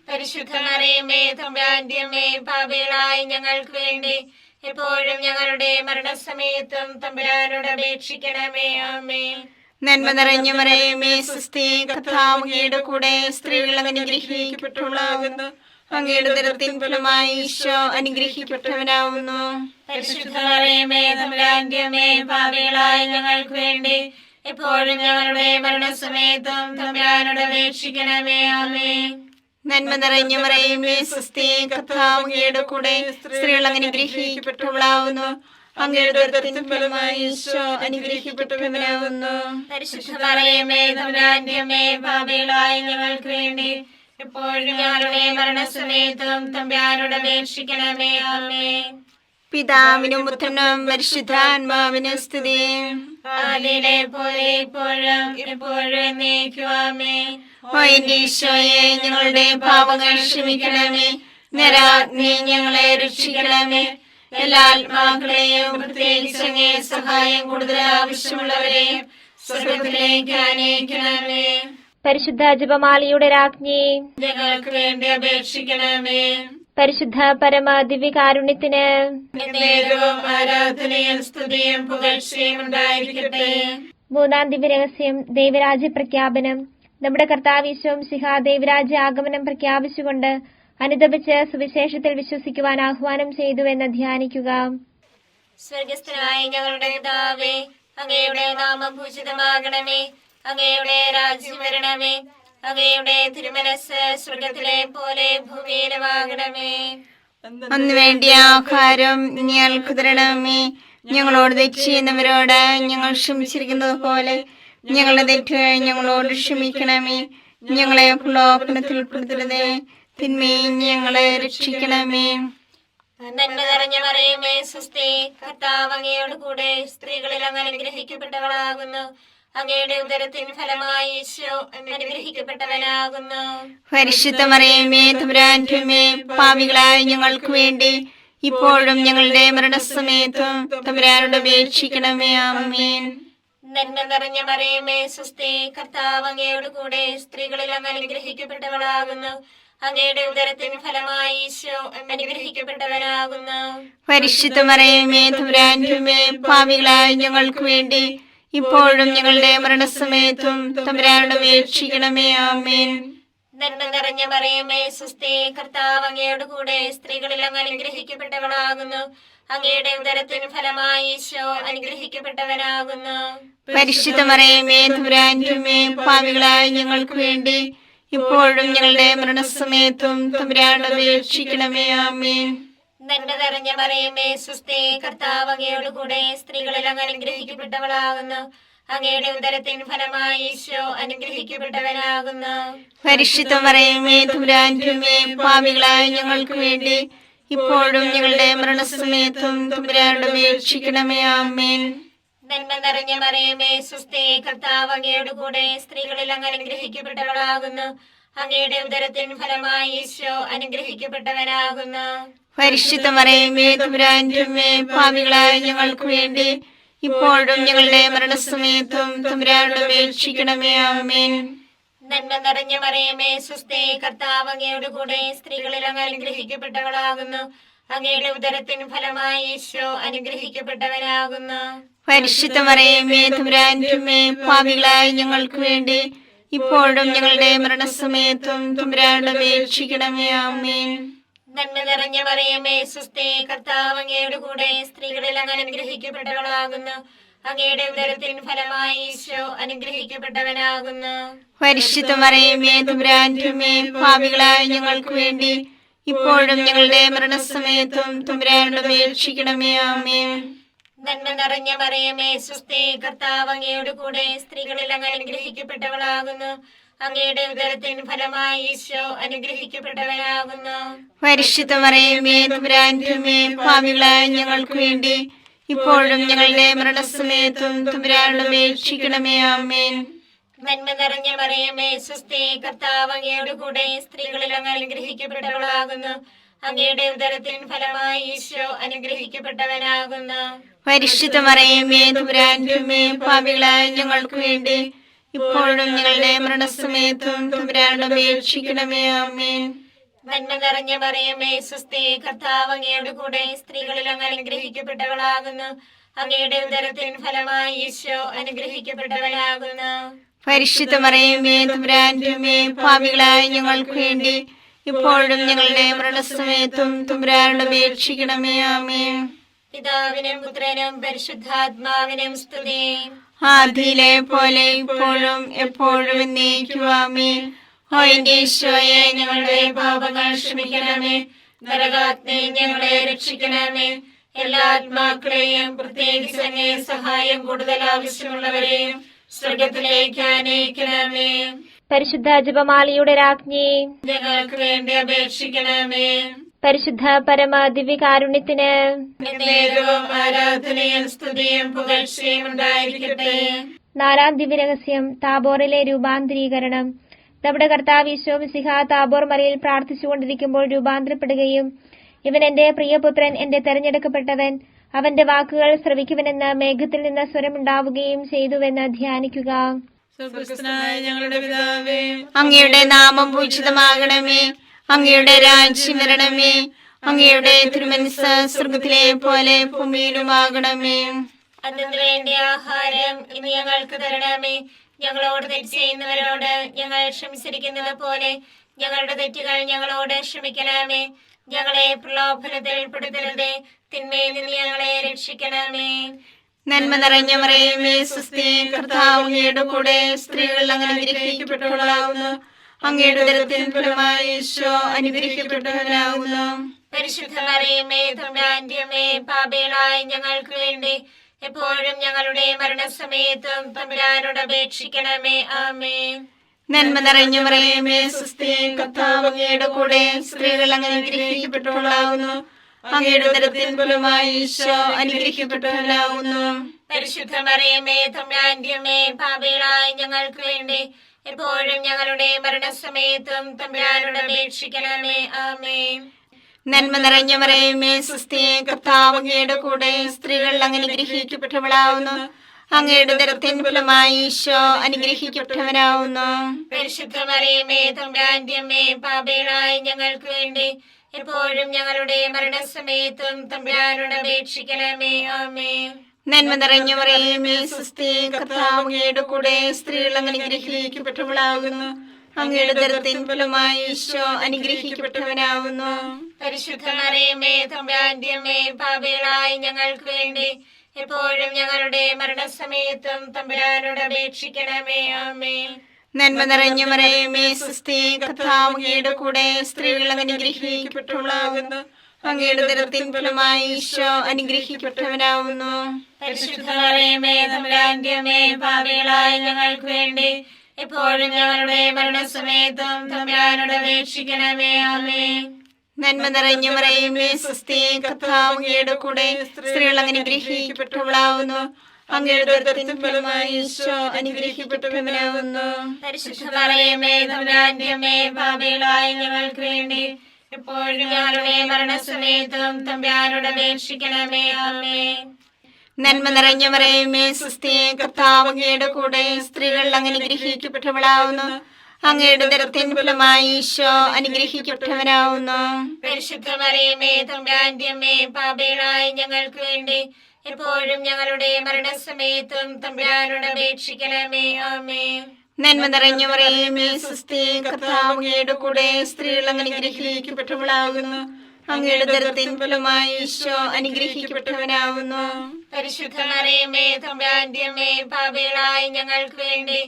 പരിശുദ്ധ മറിയമേ തമ്പുരാന്റെ അമ്മേ, പാപികളായ ഞങ്ങൾക്ക് വേണ്ടി എപ്പോഴും ഞങ്ങളുടെ മരണസമയത്തും തമ്പുരാനോട് അപേക്ഷിക്കണമേ. ആമേൻ. നന്മ നിറഞ്ഞ മറിയമേ സ്വസ്തി, കർത്താവ് അങ്ങയുടെ കൂടെ, സ്ത്രീകൾ അനുഗ്രഹിക്കപ്പെട്ടവളാകുന്നു. അങ്ങയുടെ ഉദരത്തിൻ ഫലമായി ഈശോ അനുഗ്രഹിക്കപ്പെട്ടവനാവുന്നു. പരിശുദ്ധ മറിയമേ തമ്പുരാന്റെ അമ്മേ, പാപികളായ ഞങ്ങൾക്ക് വേണ്ടി എപ്പോഴും ഞങ്ങളുടെ മരണസമയത്തും തമ്പുരാനോട് അപേക്ഷിക്കണമേ. ആമേൻ. നന്മ നിറഞ്ഞ മറിയമേ സ്വസ്തി, കർത്താവ് അങ്ങയുടെ കൂടെ, സ്ത്രീകൾ അനുഗ്രഹിക്കപ്പെട്ടവളാവുന്നു. അങ്ങയുടെ ഉദരത്തിൻ ഫലമായി ഈശോ അനുഗ്രഹിക്കപ്പെട്ടവനാവുന്നു. പരിശുദ്ധ മറിയമേ തമ്പുരാന്റെ അമ്മേ, പാപികളായ ഞങ്ങൾക്ക് വേണ്ടി എപ്പോഴും ഞങ്ങളുടെ മരണസമയത്തും തമ്പുരാനോട് അപേക്ഷിക്കണമേ. ആമേൻ. പിതാവിനും പുത്രനും പരിശുദ്ധാത്മാവിനും സ്തുതി. ആദിയിലെ പോലെ ഇപ്പോഴും എപ്പോഴും എന്നേക്കും. ആമേൻ. ഓ എന്റെ ഈശോയെ, ഞങ്ങളുടെ പാപങ്ങൾ ക്ഷമിക്കണമേ. നരാഗ്നി ഞങ്ങളെ രക്ഷിക്കണമേ. എല്ലാ ആത്മാക്കളെയും പ്രത്യേകിച്ച് അങ്ങേ സഹായം കൂടുതൽ ആവശ്യമുള്ളവരെയും സ്വർഗ്ഗത്തിലേക്ക് ആനയിക്കണമേ. പരിശുദ്ധ ജപമാലയുടെ രാജ്ഞി, ഞങ്ങൾക്ക് വേണ്ടി അപേക്ഷിക്കണമേ. പരിശുദ്ധ പരമ ദിവ്യകാരുണ്യത്തിന് എന്നേരവും ആരാധനയും സ്തുതിയും പുകഴ്ചയും ഉണ്ടായിരിക്കട്ടെ. മൂന്നാം ദിവ്യരഹസ്യം, ദൈവരാജ്യ പ്രഖ്യാപനം. നമ്മുടെ കർത്താവ് സിഹാ ദൈവരാജ്യ ആഗമനം പ്രഖ്യാപിച്ചുകൊണ്ട് അനുദപിച്ച് സുവിശേഷത്തിൽ വിശ്വസിക്കുവാൻ ആഹ്വാനം ചെയ്തുവെന്ന് ധ്യാനിക്കുക. സ്വർഗസ്ഥനായ ഞങ്ങളുടെ പിതാവേ, അങ്ങയുടെ നാമം പൂജിതമാകണമേ. അങ്ങയുടെ രാജ്യം വരണമേ. അങ്ങയുടെ തിരുമനസ് സ്വർഗത്തിലെ പോലെ ഭൂമിയിലുമാകണമേ. അന്ന് വേണ്ടിയ ആഹാരം ഞങ്ങൾക്ക് തരണമേ. ഞങ്ങളോട് തെറ്റ് ചെയ്യുന്നവരോട് ഞങ്ങൾ ക്ഷമിച്ചിരിക്കുന്നത് പോലെ ഞങ്ങളുടെ തെറ്റുകൾ ഞങ്ങളോട് ക്ഷമിക്കണമേ. ഞങ്ങളെ പ്രലോഭനത്തിൽ ഉൾപ്പെടുത്തരുതേ, തിന്മയിൽ ഞങ്ങളെ രക്ഷിക്കണമേ. നന്മ നിറഞ്ഞ മറിയമേ സ്വസ്തി, കർത്താവ് അങ്ങയോട് കൂടെ, സ്ത്രീകളിൽ അങ്ങ് അനുഗ്രഹിക്കപ്പെട്ടവളാകുന്നു. അങ്ങയുടെ ഉദരത്തിൻ ഫലമായി ഈശോ അനുഗ്രഹിക്കപ്പെട്ടവനാകുന്നു. പരിശുദ്ധ മറിയമേ തമ്പുരാന്റെ അമ്മേ, പാപികളായ ഞങ്ങൾക്ക് വേണ്ടി ഇപ്പോഴും ഞങ്ങളുടെ മരണസമയത്തും തമ്പുരാനോട് അപേക്ഷിക്കണമേ. ആമേൻ. നന്മ നിറഞ്ഞ മറിയമേ സ്വസ്തി, കർത്താവ് അങ്ങയോട് കൂടെ, സ്ത്രീകളിൽ അങ്ങ് അനുഗ്രഹിക്കപ്പെട്ടവളാകുന്നു. അങ്ങയുടെ ഉദരത്തിൻ ഫലമായി ഈശോ അനുഗ്രഹിക്കപ്പെട്ടവനാകുന്നു. പരിശുദ്ധ മറിയമേ തമ്പുരാന്റെ അമ്മേ, പാപികളായ ഞങ്ങൾക്ക് വേണ്ടി ഇപ്പോഴും ഞങ്ങളുടെ മരണസമയത്തും തമ്പുരാനോട് അപേക്ഷിക്കണമേ. ആമേൻ. നന്മ നിറഞ്ഞ മറിയമേ സ്വസ്തി, കർത്താവ് അങ്ങയോട് കൂടെ, സ്ത്രീകളിൽ അങ്ങ് അനുഗ്രഹിക്കപ്പെട്ടവളാകുന്നു. അങ്ങയുടെ ഉദരത്തിൻ ഫലമായി ഈശോ അനുഗ്രഹിക്കപ്പെട്ടവനാകുന്നു. പരിശുദ്ധ മറിയമേ തമ്പുരാന്റെ അമ്മേ, പാപികളായ ഞങ്ങൾക്ക് വേണ്ടി ഇപ്പോഴും ഞങ്ങളുടെ മരണസമയത്തും തമ്പുരാനോട് അപേക്ഷിക്കണമേ. ആമേൻ. നന്മ നിറഞ്ഞ മറിയമേ സ്വസ്തി, കർത്താവ് അങ്ങയോട് കൂടെ, സ്ത്രീകളിൽ അങ്ങ് അനുഗ്രഹിക്കപ്പെട്ടവളാകുന്നു. അങ്ങയുടെ ഉദരത്തിൻ ഫലമായി ഈശോ അനുഗ്രഹിക്കപ്പെട്ടവനാകുന്നു. പരിശുദ്ധ മറിയമേ തമ്പുരാന്റെ അമ്മേ, പാപികളായ ഞങ്ങൾക്ക് വേണ്ടി ഇപ്പോഴും ഞങ്ങളുടെ മരണസമയത്തും തമ്പുരാനോട് അപേക്ഷിക്കണമേ. ആമേൻ. നന്മ നിറഞ്ഞ മറിയമേ സ്വസ്തി, കർത്താവ് അങ്ങയോട് കൂടെ, സ്ത്രീകളിൽ അങ്ങ് അനുഗ്രഹിക്കപ്പെട്ടവളാകുന്നു. അങ്ങയുടെ ഉദരത്തിൻ ഫലമായി ഈശോ അനുഗ്രഹിക്കപ്പെട്ടവനാകുന്നു. പരിശുദ്ധ മറിയമേ തമ്പുരാന്റെ അമ്മേ, പാപികളായ ഞങ്ങൾക്ക് വേണ്ടി ഇപ്പോഴും ഞങ്ങളുടെ മരണസമയത്തും തമ്പുരാനോട് അപേക്ഷിക്കണമേ. ആമേൻ. നന്മ നിറഞ്ഞ മറിയമേ സ്വസ്തി, കർത്താവ് അങ്ങയോട് കൂടെ, സ്ത്രീകളിൽ അങ്ങ് അനുഗ്രഹിക്കപ്പെട്ടവളാകുന്നു. അങ്ങയുടെ ഉദരത്തിൻ ഫലമായി ഈശോ അനുഗ്രഹിക്കപ്പെട്ടവനാകുന്നു. പരിശുദ്ധ മറിയമേ തമ്പുരാന്റെ അമ്മേ, പാപികളായ ഞങ്ങൾക്ക് വേണ്ടി ഇപ്പോഴും ഞങ്ങളുടെ മരണസമയത്തും തമ്പുരാനോട് അപേക്ഷിക്കണമേ. ആമേൻ. നന്മ നിറഞ്ഞ മറിയമേ സുസ്ഥി, കർത്താവ് അങ്ങയുടെ കൂടെ സ്ത്രീകളിൽ അങ്ങ് അനുഗ്രഹിക്കപ്പെട്ടവളാകുന്നു. അങ്ങയുടെ ഉദരത്തിൻ ഫലമായി ഈശോ അനുഗ്രഹിക്കപ്പെട്ടവനാകുന്നു. പരിശുദ്ധ മറിയമേ തമ്പുരാന്റെ അമ്മേ, പാപികളായ ഞങ്ങൾക്ക് വേണ്ടി ഇപ്പോഴും ഞങ്ങളുടെ മരണസമയത്തും തമ്പുരാനോട് അപേക്ഷിക്കണമേ. ആമേൻ. നന്മ നിറഞ്ഞ മറിയമേ സുസ്ഥി, കർത്താവ് അങ്ങയുടെ കൂടെ സ്ത്രീകളിൽ അങ്ങ് അനുഗ്രഹിക്കപ്പെട്ടവളാകുന്നു. അങ്ങയുടെ ഉദരത്തിൻ ഫലമായി ഈശോ അനുഗ്രഹിക്കപ്പെട്ടവനാകുന്നു. പരിശുദ്ധ മറിയമേ തമ്പുരാന്റെ അമ്മേ, പാപികളായ ഞങ്ങൾക്ക് വേണ്ടി ഇപ്പോഴും ഞങ്ങളുടെ മരണസമയത്തും തമ്പുരാനോട് അപേക്ഷിക്കണമേ. ആമേൻ. നന്മ നിറഞ്ഞ മറിയമേ സുസ്ഥി, കർത്താവ് അങ്ങയുടെ കൂടെ സ്ത്രീകളിൽ അങ്ങ് അനുഗ്രഹിക്കപ്പെട്ടവളാകുന്നു. അങ്ങയുടെ ഉദരത്തിൻ ഫലമായി ഈശോ അനുഗ്രഹിക്കപ്പെട്ടവനാകുന്നു. പരിശുദ്ധ മറിയമേ തമ്പുരാന്റെ അമ്മേ, പാപികളായ ഞങ്ങൾക്ക് വേണ്ടി ഇപ്പോഴും ഞങ്ങളുടെ മരണസമയത്തും തമ്പുരാനോട് അപേക്ഷിക്കണമേ. ആമേൻ. നന്മ നിറഞ്ഞ മറിയമേ സുസ്ഥി, കർത്താവ് അങ്ങയുടെ കൂടെ സ്ത്രീകളിൽ അങ്ങ് അനുഗ്രഹിക്കപ്പെട്ടവളാകുന്നു. അങ്ങയുടെ ഉദരത്തിൻ ഫലമായി ഈശോ അനുഗ്രഹിക്കപ്പെട്ടവനാകുന്നു. പരിശുദ്ധ മറിയമേ തമ്പുരാന്റെ അമ്മേ, പാപികളായ ഞങ്ങൾക്ക് വേണ്ടി ഇപ്പോഴും ഞങ്ങളുടെ മരണസമയത്തും തമ്പുരാനോട് അപേക്ഷിക്കണമേ. ആമേൻ. പിതാവിനും പുത്രനും പരിശുദ്ധാത്മാവിനും സ്തുതി. ആദിയിലെ പോലെ ഇപ്പോഴും എപ്പോഴും എന്നേക്കും. ആമേൻ. ഓ എന്റെ ഈശോയെ, ഞങ്ങളുടെ പാപങ്ങൾ ക്ഷമിക്കണമേ. നരകാഗ്നി ഞങ്ങളെ രക്ഷിക്കണമേ. എല്ലാ ആത്മാക്കളെയും പ്രത്യേകിച്ച് അങ്ങേ സഹായം കൂടുതൽ ആവശ്യമുള്ളവരെയും സ്വർഗത്തിലേക്ക് അനയിക്കണമേ. പരിശുദ്ധ ജപമാലയുടെ രാജ്ഞി, ഞങ്ങൾക്ക് വേണ്ടി അപേക്ഷിക്കണമേ. പരിശുദ്ധ പരമ ദിവ്യകാരുണ്യത്തിന് നേരവും ആരാധനയും സ്തുതിയും പുകഴ്ചയും ഉണ്ടായിരിക്കട്ടെ. 4-ാം ദിവ്യരഹസ്യം, താബോറിലെ രൂപാന്തരീകരണം. നമ്മുടെ കർത്താവ് ഈശോ മിശിഹാ താബോർ മലയിൽ പ്രാർത്ഥിച്ചുകൊണ്ടിരിക്കുമ്പോൾ രൂപാന്തരപ്പെടുകയും ഇവൻ എന്റെ പ്രിയപുത്രൻ, എന്റെ തെരഞ്ഞെടുക്കപ്പെട്ടവൻ, അവന്റെ വാക്കുകൾ ശ്രവിക്കുവനെന്ന് മേഘത്തിൽ നിന്ന് സ്വരമുണ്ടാവുകയും ചെയ്തുവെന്ന് ധ്യാനിക്കുക. ഞങ്ങളുടെ പിതാവേ, അങ്ങയുടെ നാമം പൂജിതമാകണമേ. അങ്ങയുടെ രാജ്യം വരണമേ. അങ്ങയുടെ തിരുമനസ്സ് സ്വർഗത്തിലെ പോലെ ഭൂമിയിലുമാകണമേ. അതിനു വേണ്ടി ആഹാരം ഇന്ന് ഞങ്ങൾക്ക് തരണമേ. ഞങ്ങളോട് തെറ്റ് ചെയ്യുന്നവരോട് ഞങ്ങൾ ക്ഷമിച്ചിരിക്കുന്നത് പോലെ ഞങ്ങളുടെ തെറ്റുകൾ ഞങ്ങളോട് ക്ഷമിക്കണമേ. ഞങ്ങളെ പ്രലോഭനത്തിൽ ഉൾപ്പെടുത്തരുതേ, തിന്മയിൽ നിന്ന് ഞങ്ങളെ രക്ഷിക്കണമേ. നന്മ നിറഞ്ഞ മറിയമേ സുസ്ഥി, കർത്താവ് അങ്ങയുടെ കൂടെ സ്ത്രീകൾ അങ്ങ് അനുഗ്രഹിക്കപ്പെട്ടവളാകുന്നു. അങ്ങയുടെ ഉദരത്തിൻ ഫലമായി ഈശോ അനുഗ്രഹിക്കപ്പെട്ടവനാകുന്നു. പരിശുദ്ധ മറിയമേ തമ്പുരാന്റെ അമ്മേ, പാപികളായ ഞങ്ങൾക്ക് വേണ്ടി എപ്പോഴും ഞങ്ങളുടെ മരണസമയത്തും തമ്പുരാനോട് അപേക്ഷിക്കണമേ. ആമേൻ. നന്മ നിറഞ്ഞ മറിയമേ സുസ്ഥി, കർത്താവ് അങ്ങയുടെ കൂടെ സ്ത്രീകൾ അങ്ങ് അനുഗ്രഹിക്കപ്പെട്ടവളാകുന്നു. അങ്ങയുടെ ഉദരത്തിൻ ഫലമായി ഈശോ അനുഗ്രഹിക്കപ്പെട്ടവനാകുന്നു. പരിശുദ്ധ മറിയമേ തമ്പുരാന്റെ അമ്മേ, പാപികളായ ഞങ്ങൾക്ക് വേണ്ടി എപ്പോഴും ഞങ്ങളുടെ മരണസമയത്തും തമ്പുരാനോട് അപേക്ഷിക്കണമേ. ആമേൻ. നന്മ നിറഞ്ഞ മറിയമേ സുസ്ഥി, കർത്താവ് അങ്ങയുടെ കൂടെ സ്ത്രീകൾ അങ്ങ് അനുഗ്രഹിക്കപ്പെട്ടവളാകുന്നു. അങ്ങയുടെ ഉദരത്തിൻ ഫലമായി ഈശോ അനുഗ്രഹിക്കപ്പെട്ടവനാകുന്നു. പരിശുദ്ധ മറിയമേ തമ്പുരാന്റെ അമ്മേ, പാപികളായ ഞങ്ങൾക്ക് വേണ്ടി എപ്പോഴും ഞങ്ങളുടെ മരണസമയത്തും തമ്പുരാനോട് അപേക്ഷിക്കണമേ. ആമേൻ. നന്മ നിറഞ്ഞ മറിയമേ സുസ്ഥി, കർത്താവ് അങ്ങയുടെ കൂടെ സ്ത്രീകൾ അങ്ങ് അനുഗ്രഹിക്കപ്പെട്ടവളാകുന്നു. അങ്ങയുടെ ഉദരത്തിൻ ഫലമായി ഈശോ അനുഗ്രഹിക്കപ്പെട്ടവനാകുന്നു. പരിശുദ്ധ മറിയമേ തമ്പുരാന്റെ അമ്മേ, പാപികളായ ഞങ്ങൾക്ക് വേണ്ടി എപ്പോഴും ഞങ്ങളുടെ മരണസമയത്തും തമ്പുരാനോട് അപേക്ഷിക്കണമേ. ആമേൻ. നന്മ നിറഞ്ഞ മറിയമേ സുസ്ഥി, കർത്താവ് അങ്ങയുടെ കൂടെ സ്ത്രീകൾ അങ്ങ് അനുഗ്രഹിക്കപ്പെട്ടവളാകുന്നു. അങ്ങയുടെ ഉദരത്തിൻ ഫലമായി ഈശോ അനുഗ്രഹിക്കപ്പെട്ടവനാകുന്നു. പരിശുദ്ധ മറിയമേ തമ്പുരാന്റെ അമ്മേ, പാപികളായ ഞങ്ങൾക്ക് വേണ്ടി എപ്പോഴും ഞങ്ങളുടെ മരണസമയത്തും തമ്പുരാനോട് അപേക്ഷിക്കണമേ. ആമേൻ. നന്മ നിറഞ്ഞ മറിയമേ സുസ്ഥി, കർത്താവ് അങ്ങയുടെ കൂടെ സ്ത്രീകൾ അങ്ങ് അനുഗ്രഹിക്കപ്പെട്ടവളാകുന്നു. അങ്ങയുടെ ഉദരത്തിൻ ഫലമായി ഈശോ അനുഗ്രഹിക്കപ്പെട്ടവനാകുന്നു. പരിശുദ്ധ മറിയമേ തമ്പുരാന്റെ അമ്മേ, പാപികളായ ഞങ്ങൾക്ക് വേണ്ടി എപ്പോഴും ഞങ്ങളുടെ മരണസമയത്തും തമ്പുരാനോട് അപേക്ഷിക്കണമേ. ആമേൻ. നന്മ നിറഞ്ഞ മറിയമേ സുസ്ഥി, കർത്താവ് അങ്ങയുടെ കൂടെ സ്ത്രീകൾ അങ്ങ് അനുഗ്രഹിക്കപ്പെട്ടവളാകുന്നു. അങ്ങയുടെ ഉദരത്തിൻ ഫലമായി ഈശോ അനുഗ്രഹിക്കപ്പെട്ടവനാകുന്നു. പരിശുദ്ധ മറിയമേ തമ്പുരാന്റെ അമ്മേ, പാപികളായ ഞങ്ങൾക്ക് വേണ്ടി എപ്പോഴും ഞങ്ങളുടെ മരണസമയത്തും തമ്പുരാനോട് അപേക്ഷിക്കണമേ. ആമേൻ. നന്മ നിറഞ്ഞ മറിയമേ സുസ്ഥി, കർത്താവ് അങ്ങയുടെ കൂടെ സ്ത്രീകൾ അങ്ങ് അനുഗ്രഹിക്കപ്പെട്ടവളാകുന്നു. അങ്ങയുടെ ഉദരത്തിൻ ഫലമായി ഈശോ അനുഗ്രഹിക്കപ്പെട്ടവനാകുന്നു. പരിശുദ്ധ മറിയമേ തമ്പുരാന്റെ അമ്മേ, പാപികളായ ഞങ്ങൾക്ക് വേണ്ടി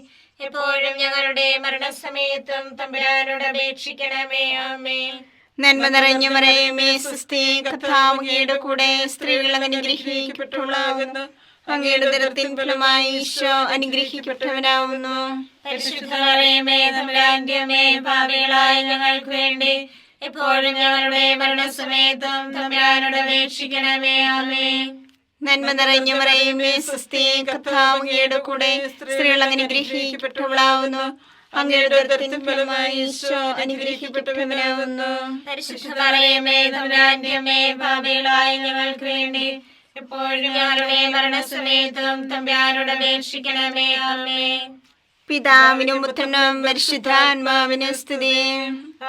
എപ്പോഴും ഞങ്ങളുടെ മരണസമയത്തും തമ്പുരാനോട് അപേക്ഷിക്കണമേ. ആമേൻ. നന്മ നിറഞ്ഞ മറിയമേ സുസ്ഥി, കർത്താവ് അങ്ങയുടെ കൂടെ സ്ത്രീകൾ അങ്ങ് അനുഗ്രഹിക്കപ്പെട്ടവളാകുന്നു. അങ്ങയുടെ ഉദരത്തിൻ ഫലമായി ഈശോ അനുഗ്രഹിക്കപ്പെട്ടവനാകുന്നു. പരിശുദ്ധ മറിയമേ തമ്പുരാന്റെ അമ്മേ, പാപികളായ ഞങ്ങൾക്ക് വേണ്ടി എപ്പോഴും ഞങ്ങളുടെ മരണസമയത്തും തമ്പുരാനോട് അപേക്ഷിക്കണമേ. ആമേൻ. നന്മ നിറഞ്ഞ മറിയമേ സുസ്ഥി, കർത്താവ് അങ്ങയുടെ കൂടെ സ്ത്രീകൾ അങ്ങ് അനുഗ്രഹിക്കപ്പെട്ടവളാകുന്നു. അങ്ങയുടെ ഉദരത്തിൻ ഫലമായി ഈശോ അനുഗ്രഹിക്കപ്പെട്ടവനാകുന്നു. പരിശുദ്ധ മറിയമേ തമ്പുരാന്റെ അമ്മേ, പാപികളായ ഞങ്ങൾക്ക് വേണ്ടി എപ്പോഴും ഞങ്ങളുടെ മരണസമയത്തും തമ്പുരാനോട് അപേക്ഷിക്കണമേ. ആമേൻ. പിതാവിനും പുത്രനും പരിശുദ്ധാത്മാവിനും സ്തുതി.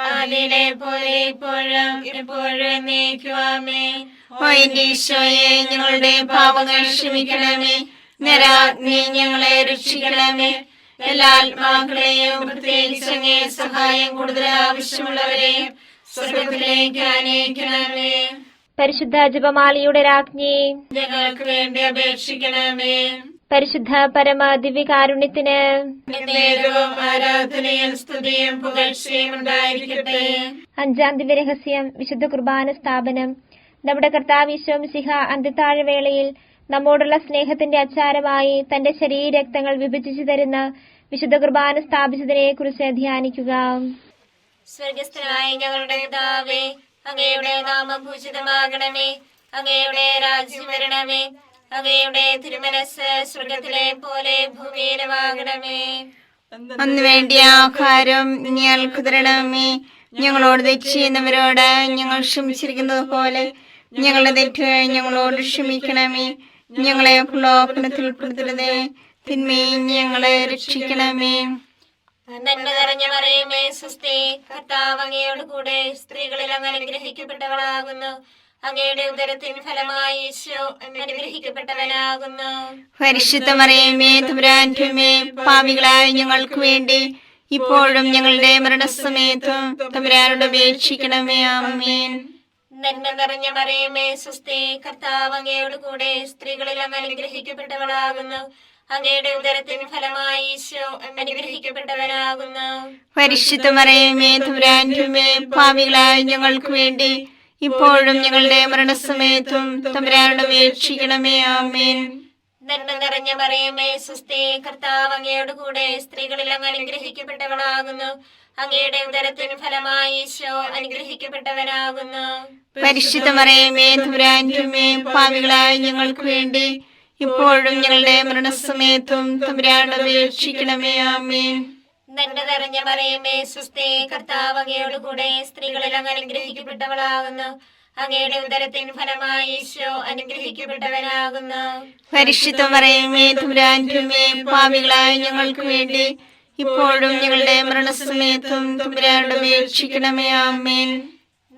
ആദിയിലെ പോലെ ഇപ്പോഴും എപ്പോഴും എന്നേക്കും. ആമേൻ. ഓ എന്റെ ഈശോയെ, ഞങ്ങളുടെ പാപങ്ങൾ ക്ഷമിക്കണമേ. നരാഗ്നി ഞങ്ങളെ രക്ഷിക്കണമേ. എല്ലാ ആത്മാക്കളെയും പ്രത്യേകിച്ച് അങ്ങേ സഹായം കൂടുതൽ ആവശ്യമുള്ളവരെയും സ്വർഗ്ഗത്തിലേക്ക് ആനയിക്കണമേ. പരിശുദ്ധ ജപമാലയുടെ രാജ്ഞി, ഞങ്ങൾക്ക് വേണ്ടി അപേക്ഷിക്കണമേ. പരിശുദ്ധ പരമ ദിവ്യകാരുണ്യത്തിന് എന്നേരവും ആരാധനയും സ്തുതിയും പുകഴ്ചയും ഉണ്ടായിരിക്കട്ടെ. അഞ്ചാം ദിവ്യരഹസ്യം, വിശുദ്ധ കുർബാന സ്ഥാപനം. നമ്മുടെ കർത്താവ് ഈശോ മിശിഹ അന്ത്യത്താഴവേളയിൽ നമ്മോടുള്ള സ്നേഹത്തിന്റെ അച്ചാരമായി തന്റെ ശരീരരക്തങ്ങൾ വിഭജിച്ചു തരുന്ന വിശുദ്ധ കുർബാന സ്ഥാപിച്ചതിനെ കുറിച്ച് ധ്യാനിക്കുക. സ്വർഗസ്ഥനായ ഞങ്ങളുടെ പിതാവേ, അങ്ങയുടെ നാമം പൂജിതമാകണമേ. അങ്ങയുടെ രാജ്യം വരണമേ. അങ്ങയുടെ തിരുമനസ് സ്വർഗത്തിലെ പോലെ ഭൂമിയിലുമാകണമേ. അന്ന് വേണ്ടിയ ആഹാരം ഞങ്ങൾക്ക് തരണമേ. ഞങ്ങളോട് തെറ്റ് ചെയ്യുന്നവരോട് ഞങ്ങൾ ക്ഷമിച്ചിരിക്കുന്നത് പോലെ ഞങ്ങളുടെ തെറ്റുകൾ ഞങ്ങളോട് ക്ഷമിക്കണമേ. ഞങ്ങളെ പ്രലോഭനത്തിൽ ഉൾപ്പെടുത്തരുതേ, തിന്മയിൽ ഞങ്ങളെ രക്ഷിക്കണമേ. നന്മ നിറഞ്ഞ മറിയമേ സുസ്ഥി, കർത്താവ് അങ്ങയോട് കൂടെ സ്ത്രീകളിൽ അങ്ങ് അനുഗ്രഹിക്കപ്പെട്ടവളാകുന്നു. അങ്ങയുടെ ഉദരത്തിൻ ഫലമായി ഈശോ അനുഗ്രഹിക്കപ്പെട്ടവനാകുന്നു. പരിശുദ്ധ മറിയമേ തമ്പുരാന്റെ അമ്മേ, പാപികളായ ഞങ്ങൾക്ക് വേണ്ടി ഇപ്പോഴും ഞങ്ങളുടെ മരണസമയത്തും തമ്പുരാനോട് അപേക്ഷിക്കണമേ. ആമേൻ. നന്മ നിറഞ്ഞ മറിയമേ സുസ്ഥി, കർത്താവ് അങ്ങയോട് കൂടെ സ്ത്രീകളിൽ അങ്ങ് അനുഗ്രഹിക്കപ്പെട്ടവളാകുന്നു. അങ്ങയുടെ ഉദരത്തിൻ ഫലമായി ഈശോ അനുഗ്രഹിക്കപ്പെട്ടവനാകുന്നു. പരിശുദ്ധ മറിയമേ തമ്പുരാന്റെ അമ്മേ, പാപികളായ ഞങ്ങൾക്ക് വേണ്ടി ഇപ്പോഴും ഞങ്ങളുടെ മരണസമയത്തും തമ്പുരാനോട് അപേക്ഷിക്കണമേ. ആമേൻ. നന്മ നിറഞ്ഞ മറിയമേ സുസ്ഥി, കർത്താവ് അങ്ങയോട് കൂടെ സ്ത്രീകളിൽ അങ്ങ് അനുഗ്രഹിക്കപ്പെട്ടവളാകുന്നു. അങ്ങയുടെ ഉദരത്തിൻ ഫലമായി ഈശോ അനുഗ്രഹിക്കപ്പെട്ടവനാകുന്നു. പരിശുദ്ധ മറിയമേ തമ്പുരാന്റെ അമ്മേ, പാപികളായ ഞങ്ങൾക്ക് വേണ്ടി ഇപ്പോഴും ഞങ്ങളുടെ മരണസമയത്തും തമ്പുരാനോട് അപേക്ഷിക്കണമേ. ആമേൻ. നന്മ നിറഞ്ഞ മറിയമേ സുസ്ഥി, കർത്താവ് അങ്ങയോട് കൂടെ സ്ത്രീകളിൽ അങ്ങ് അനുഗ്രഹിക്കപ്പെട്ടവളാകുന്നു. അങ്ങയുടെ ഉദരത്തിൻ ഫലമായി ഈശോ അനുഗ്രഹിക്കപ്പെട്ടവനാകുന്നു. പരിശുദ്ധ മറിയമേ തമ്പുരാന്റെ അമ്മേ, പാപികളായ ഞങ്ങൾക്ക് വേണ്ടി ഇപ്പോഴും ഞങ്ങളുടെ മരണസമയത്തും തമ്പുരാനോട് അപേക്ഷിക്കണമേ. ആമേൻ.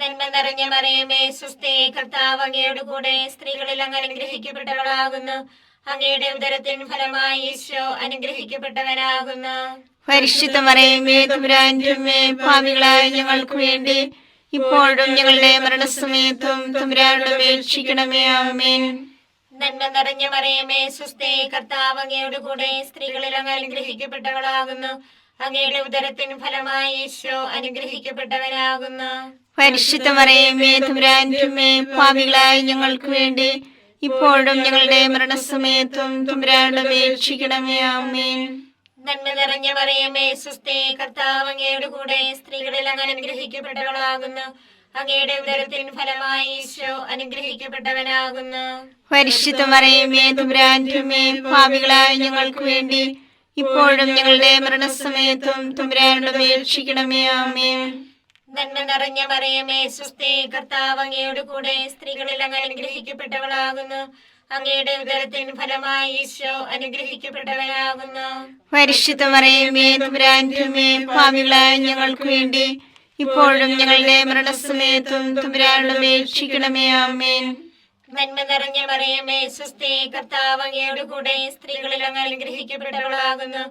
നന്മ നിറഞ്ഞ മറിയമേ സുസ്ഥി, കർത്താവ് അങ്ങയോട് കൂടെ സ്ത്രീകളിൽ അങ്ങ് അനുഗ്രഹിക്കപ്പെട്ടവളാകുന്നു. അങ്ങയുടെ ഉദരത്തിൻ ഫലമായി ഈശോ അനുഗ്രഹിക്കപ്പെട്ടവനാകുന്നു. പരിശുദ്ധ മറിയമേ തമ്പുരാന്റെ അമ്മേ, പാപികളായ ഞങ്ങൾക്ക് വേണ്ടി ഇപ്പോഴും ഞങ്ങളുടെ മരണസമയത്തും തമ്പുരാനോട് അപേക്ഷിക്കണമേ. ആമേൻ. നന്മ നിറഞ്ഞ മറിയമേ സുസ്ഥി, കർത്താവ് അങ്ങയോട് കൂടെ സ്ത്രീകളിൽ അങ്ങ് അനുഗ്രഹിക്കപ്പെട്ടവളാകുന്നു. അങ്ങയുടെ ഉദരത്തിൻ ഫലമായി ഈശോ അനുഗ്രഹിക്കപ്പെട്ടവനാകുന്നു. പരിശുദ്ധ മറിയമേ തമ്പുരാന്റെ അമ്മേ, പാപികളായ ഞങ്ങൾക്ക് വേണ്ടി ഇപ്പോഴും ഞങ്ങളുടെ മരണസമയത്തും തമ്പുരാനോട് അപേക്ഷിക്കണമേ. ആമേൻ. നന്മ നിറഞ്ഞ മറിയമേ സുസ്ഥി, കർത്താവ് അങ്ങയോട് കൂടെ സ്ത്രീകളിൽ അങ്ങ് അനുഗ്രഹിക്കപ്പെട്ടവളാകുന്നു. അങ്ങയുടെ ഉദരത്തിൻ ഫലമായി ഈശോ അനുഗ്രഹിക്കപ്പെട്ടവനാകുന്നു. പരിശുദ്ധ മറിയമേ തമ്പുരാന്റെ അമ്മേ, പാപികളായ ഞങ്ങൾക്ക് വേണ്ടി ഇപ്പോഴും ഞങ്ങളുടെ മരണസമയത്തും തമ്പുരാനോട് അപേക്ഷിക്കണമേ. ആമേൻ. നന്മ നിറഞ്ഞ മറിയമേ സുസ്ഥി, കർത്താവ് അങ്ങയോട് കൂടെ സ്ത്രീകളിൽ അങ്ങ് അനുഗ്രഹിക്കപ്പെട്ടവളാകുന്നു. അങ്ങയുടെ ഉദരത്തിൻ ഫലമായി ഈശോ അനുഗ്രഹിക്കപ്പെട്ടവനാകുന്നു. പരിശുദ്ധ മറിയമേ തമ്പുരാന്റെ അമ്മേ, പാപികളായ ഞങ്ങൾക്ക് വേണ്ടി ഇപ്പോഴും ഞങ്ങളുടെ മരണസമയത്തും തമ്പുരാനോട് അപേക്ഷിക്കണമേ. ആമേൻ. നന്മ നിറഞ്ഞ മറിയമേ സുസ്ഥി, കർത്താവ് അങ്ങയോട് കൂടെ സ്ത്രീകളിൽ അങ്ങ് അനുഗ്രഹിക്കപ്പെട്ടവളാകുന്നു.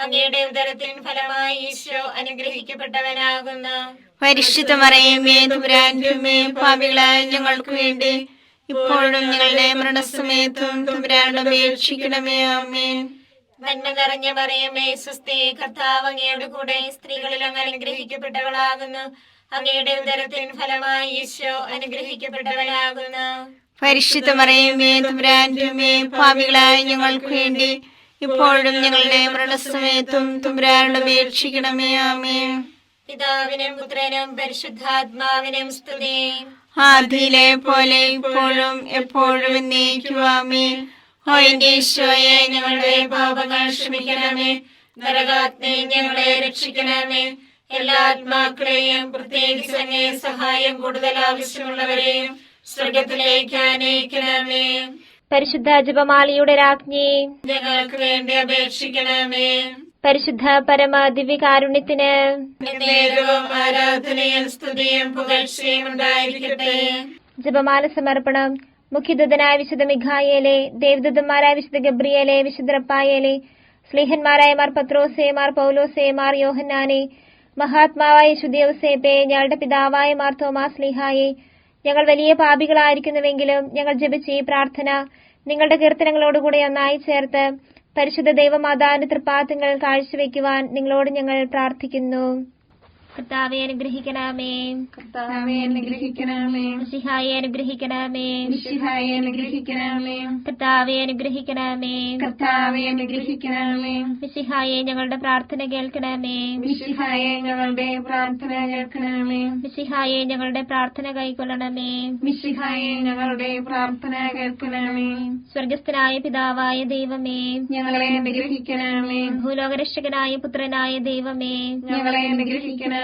അങ്ങയുടെ ഉദരത്തിൻ ഫലമായി ഈശോ അനുഗ്രഹിക്കപ്പെട്ടവനാകുന്നു. പരിശുദ്ധ മറിയമേ തമ്പുരാന്റെ അമ്മേ, പാപികളായ ഞങ്ങൾക്ക് വേണ്ടി ഇപ്പോഴും ഞങ്ങളുടെ മരണസമയത്തും തമ്പുരാനോട് അപേക്ഷിക്കണമേ. ആമേൻ. നന്മ നിറഞ്ഞ മറിയമേ സ്വസ്തി, കർത്താവ് അങ്ങയുടെ കൂടെ സ്ത്രീകളിൽ അങ്ങ് അനുഗ്രഹിക്കപ്പെട്ടവളാകുന്നു. അങ്ങയുടെ ഉദരത്തിൻ ഫലമായി ഈശോ അനുഗ്രഹിക്കപ്പെട്ടവനാകുന്നു. പരിശുദ്ധ മറിയമേ തമ്പുരാന്റെ അമ്മേ, പാപികളായ ഞങ്ങൾക്ക് വേണ്ടി ഇപ്പോഴും ഞങ്ങളുടെ മരണസമയത്തും തമ്പുരാനോട് അപേക്ഷിക്കണമേ. ആമേൻ. പിതാവിനും പുത്രനും പരിശുദ്ധാത്മാവിനും സ്തുതി. ആദിയിലെ പോലെ ഇപ്പോഴും എപ്പോഴും എന്നേക്കും. ആമേൻ. ഓ എന്റെ ഈശോയെ, ഞങ്ങളുടെ പാപങ്ങൾ ക്ഷമിക്കണമേ. നരകാഗ്നി ഞങ്ങളെ രക്ഷിക്കണമേ. എല്ലാ ആത്മാക്കളെയും പ്രത്യേകിച്ച് അങ്ങേ സഹായം കൂടുതൽ ആവശ്യമുള്ളവരെയും സ്വർഗത്തിലേക്ക് അനയിക്കണമേ. പരിശുദ്ധ ജപമാലയുടെ രാജ്ഞി, ഞങ്ങൾക്ക് വേണ്ടി അപേക്ഷിക്കണമേ. പരിശുദ്ധ പരമ ദിവ്യകാരുണ്യത്തിന് നേരവും ആരാധനയും സ്തുതിയും പുകഴ്ചയും ഉണ്ടായിരിക്കട്ടെ. ജപമാല സമർപ്പണം. മുഖ്യദൂതനായ വിശുദ്ധ മിഖായേലെ, ദേവദൂതന്മാരായ വിശുദ്ധ ഗബ്രിയേലെ, വിശുദ്ധ റപ്പായേലെ, സ്ലീഹന്മാരായ മാർ പത്രോസേ, മാർ പൗലോസേ, മാർ യോഹന്നാനെ, മഹാത്മാവായ ശുദ്ധയോസേപ്പെ, ഞങ്ങളുടെ പിതാവായ മാർ തോമാസ് സ്ലീഹായെ, ഞങ്ങൾ വലിയ പാപികളായിരിക്കുന്നുവെങ്കിലും ഞങ്ങൾ ജപിച്ച ഈ പ്രാർത്ഥന നിങ്ങളുടെ കീർത്തനങ്ങളോടുകൂടി ഒന്നായി ചേർത്ത് പരിശുദ്ധ ദൈവമാതാവിന്റെ തൃപ്പാദങ്ങൾ കാഴ്ചവെക്കുവാൻ നിങ്ങളോട് ഞങ്ങൾ പ്രാർത്ഥിക്കുന്നു. കർത്താവെ അനുഗ്രഹിക്കണമേ. കർത്താവേ അനുഗ്രഹിക്കണമേ. മിശിഹായെ അനുഗ്രഹിക്കണമേ. മിശിഹായെ അനുഗ്രഹിക്കണമേ. കർത്താവെ അനുഗ്രഹിക്കണമേ. കർത്താവേ അനുഗ്രഹിക്കണമേ. മിശിഹായെ ഞങ്ങളുടെ പ്രാർത്ഥന കേൾക്കണമേ. മിശിഹായെ ഞങ്ങളുടെ പ്രാർത്ഥന കേൾക്കണമേ. മിശിഹായെ ഞങ്ങളുടെ പ്രാർത്ഥന കൈക്കൊള്ളണമേ. മിശിഹായെ ഞങ്ങളുടെ പ്രാർത്ഥന കേൾക്കണമേ. സ്വർഗസ്ഥനായ പിതാവായ ദൈവമേ, ഞങ്ങളെ അനുഗ്രഹിക്കണമേ. ഭൂലോകരക്ഷകനായ പുത്രനായ ദൈവമേ, ഞങ്ങളെ അനുഗ്രഹിക്കണമേ.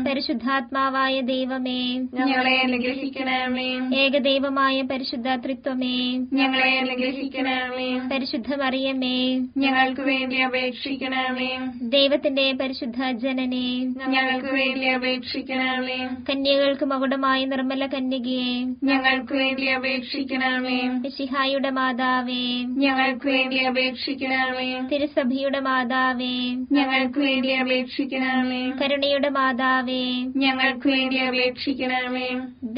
പരിശുദ്ധാത്മാവായ ദൈവമേ, ഞങ്ങളെ അനുഗ്രഹിക്കണമേ. ഏകദൈവമായ പരിശുദ്ധ ത്രിത്വമേ, ഞങ്ങളെ അനുഗ്രഹിക്കണമേ. പരിശുദ്ധ മറിയമേ, ഞങ്ങൾക്ക് വേണ്ടി അപേക്ഷിക്കണമേ. ദൈവത്തിന്റെ പരിശുദ്ധ ജനനേ, ഞങ്ങൾക്ക് വേണ്ടി അപേക്ഷിക്കണമേ. കന്യകൾക്ക് മകുടമായ നിർമ്മല കന്യകയെ, ഞങ്ങൾക്ക് വേണ്ടി അപേക്ഷിക്കണമേ. മിശിഹായുടെ മാതാവേ, ഞങ്ങൾക്ക് വേണ്ടി അപേക്ഷിക്കണമേ. തിരുസഭയുടെ മാതാവേ, ഞങ്ങൾക്ക് വേണ്ടി അപേക്ഷിക്കണമേ. കരുണയുടെ മാതാവേ, ഞങ്ങൾക്ക് വേണ്ടി അപേക്ഷിക്കണമേ.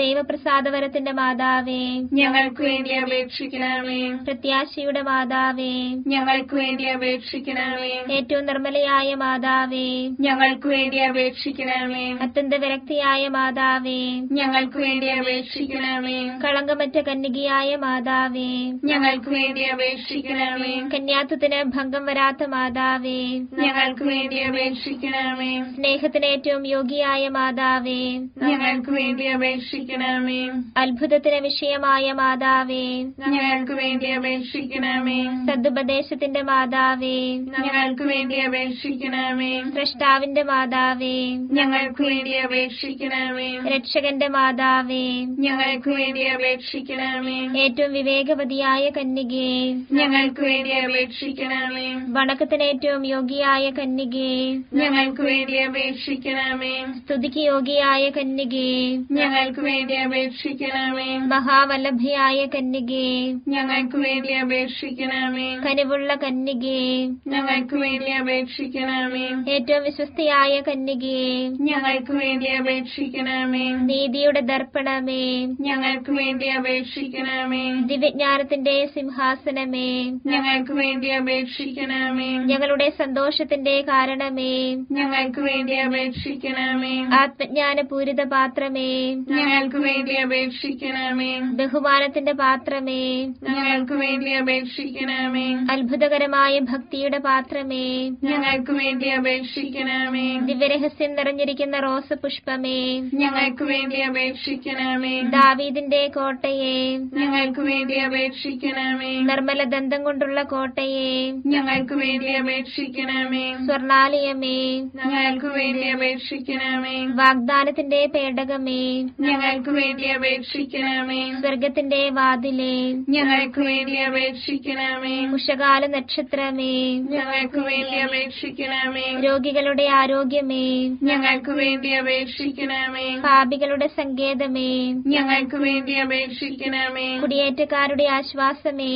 ദൈവപ്രസാദവരത്തിന്റെ മാതാവേ, ഞങ്ങൾക്ക് വേണ്ടി അപേക്ഷിക്കണമേ. പ്രത്യാശയുടെ മാതാവേ, ഞങ്ങൾക്ക് വേണ്ടി അപേക്ഷിക്കണമേ. ഏറ്റവും നിർമ്മലയായ മാതാവേ, ഞങ്ങൾക്ക് വേണ്ടി അപേക്ഷിക്കണമേ. അത്യന്ത വിരക്തിയായ മാതാവേ, ഞങ്ങൾക്ക് വേണ്ടി അപേക്ഷിക്കണമേ. കളങ്കമറ്റ കന്യകയായ മാതാവേ, ഞങ്ങൾക്ക് വേണ്ടി അപേക്ഷിക്കണമേ. കന്യാത്വത്തിന് ഭംഗം വരാത്ത മാതാവേ, ഞങ്ങൾക്ക് വേണ്ടി അപേക്ഷിക്കണമേ. സ്നേഹത്തിന് ഏറ്റവും യോഗ്യയായ മാതാവേ, ഞങ്ങൾക്ക് വേണ്ടി അപേക്ഷിക്കണമേ. അത്ഭുതത്തിന് വിഷയമായ മാതാവേ, ഞങ്ങൾക്ക് വേണ്ടി അപേക്ഷിക്കണമേ. സദുപദേശത്തിന്റെ മാതാവേ, ഞങ്ങൾക്ക് വേണ്ടി അപേക്ഷിക്കണമേ. സ്രഷ്ടാവിന്റെ മാതാവേ, ഞങ്ങൾക്ക് വേണ്ടി അപേക്ഷിക്കണമേ. രക്ഷകന്റെ മാതാവേ, ഞങ്ങൾക്ക് വേണ്ടി അപേക്ഷിക്കണമേ. ഏറ്റവും വിവേകവതിയായ കന്യകയെ, ഞങ്ങൾക്ക് വേണ്ടി അപേക്ഷിക്കണമേ. വണക്കത്തിന് ഏറ്റവും യോഗ്യയായ കന്യകയെ, ഞങ്ങൾക്ക് വേണ്ടി അപേക്ഷിക്കണമേ. സ്തുതിക്ക് യോഗ്യയായ കന്യകയെ, ഞങ്ങൾക്ക് വേണ്ടി അപേക്ഷിക്കണമേ. മഹാവല്ലഭയായ കന്യകയെ, ഞങ്ങൾക്ക് വേണ്ടി അപേക്ഷിക്കണമേ. കനിവുള്ള കന്യകയെ, ഞങ്ങൾക്ക് വേണ്ടി അപേക്ഷിക്കണമേ. ഏറ്റവും വിശ്വസ്തയായ കന്യകയെ, ഞങ്ങൾക്ക് വേണ്ടി അപേക്ഷിക്കണമേ. നീതിയുടെ ദർപ്പണമേ, ഞങ്ങൾക്ക് വേണ്ടി അപേക്ഷിക്കണമേ. ദിവ്യജ്ഞാനത്തിന്റെ സിംഹാസനമേ, ഞങ്ങൾക്ക് വേണ്ടി അപേക്ഷിക്കണമേ. ഞങ്ങളുടെ സന്തോഷത്തിന്റെ കാരണമേ, ഞങ്ങൾക്ക് വേണ്ടി അപേക്ഷിക്കണമേ. ആത്മജ്ഞാനപൂരിത പാത്രമേ, ഞങ്ങൾക്ക് വേണ്ടി അപേക്ഷിക്കണമേ. ബഹുമാനത്തിന്റെ പാത്രമേ, ഞങ്ങൾക്ക് വേണ്ടി അപേക്ഷിക്കണമേ. അത്ഭുതകരമായ ഭക്തിയുടെ പാത്രമേ, ഞങ്ങൾക്ക് വേണ്ടി അപേക്ഷിക്കണമേ. ദിവ്യരഹസ്യം നിറഞ്ഞിരിക്കുന്ന റോസപുഷ്പമേ, ഞങ്ങൾക്ക് വേണ്ടി അപേക്ഷിക്കണമേ. ദാവീദിന്റെ കോട്ടയെ, ഞങ്ങൾക്ക് വേണ്ടി അപേക്ഷിക്കണമേ. നിർമ്മല ദന്തം കൊണ്ടുള്ള കോട്ടയെ, ഞങ്ങൾക്ക് വേണ്ടി അപേക്ഷിക്കണമേ. സ്വർണാലയമേ, ഞങ്ങൾക്ക് വേണ്ടി അപേക്ഷിക്കണമേ. അപേക്ഷിക്കണമേ. വാഗ്ദാനത്തിന്റെ പേടകമേ, ഞങ്ങൾക്ക് വേണ്ടി അപേക്ഷിക്കണമേ. സ്വർഗത്തിന്റെ വാതിലേ, ഞങ്ങൾക്ക് വേണ്ടി അപേക്ഷിക്കണമേ. ഉഷകാല നക്ഷത്രമേ, ഞങ്ങൾക്ക് വേണ്ടി അപേക്ഷിക്കണമേ. രോഗികളുടെ ആരോഗ്യമേ, ഞങ്ങൾക്ക് വേണ്ടി അപേക്ഷിക്കണമേ. പാപികളുടെ സങ്കേതമേ, ഞങ്ങൾക്ക് വേണ്ടി അപേക്ഷിക്കണമേ. കുടിയേറ്റക്കാരുടെ ആശ്വാസമേ,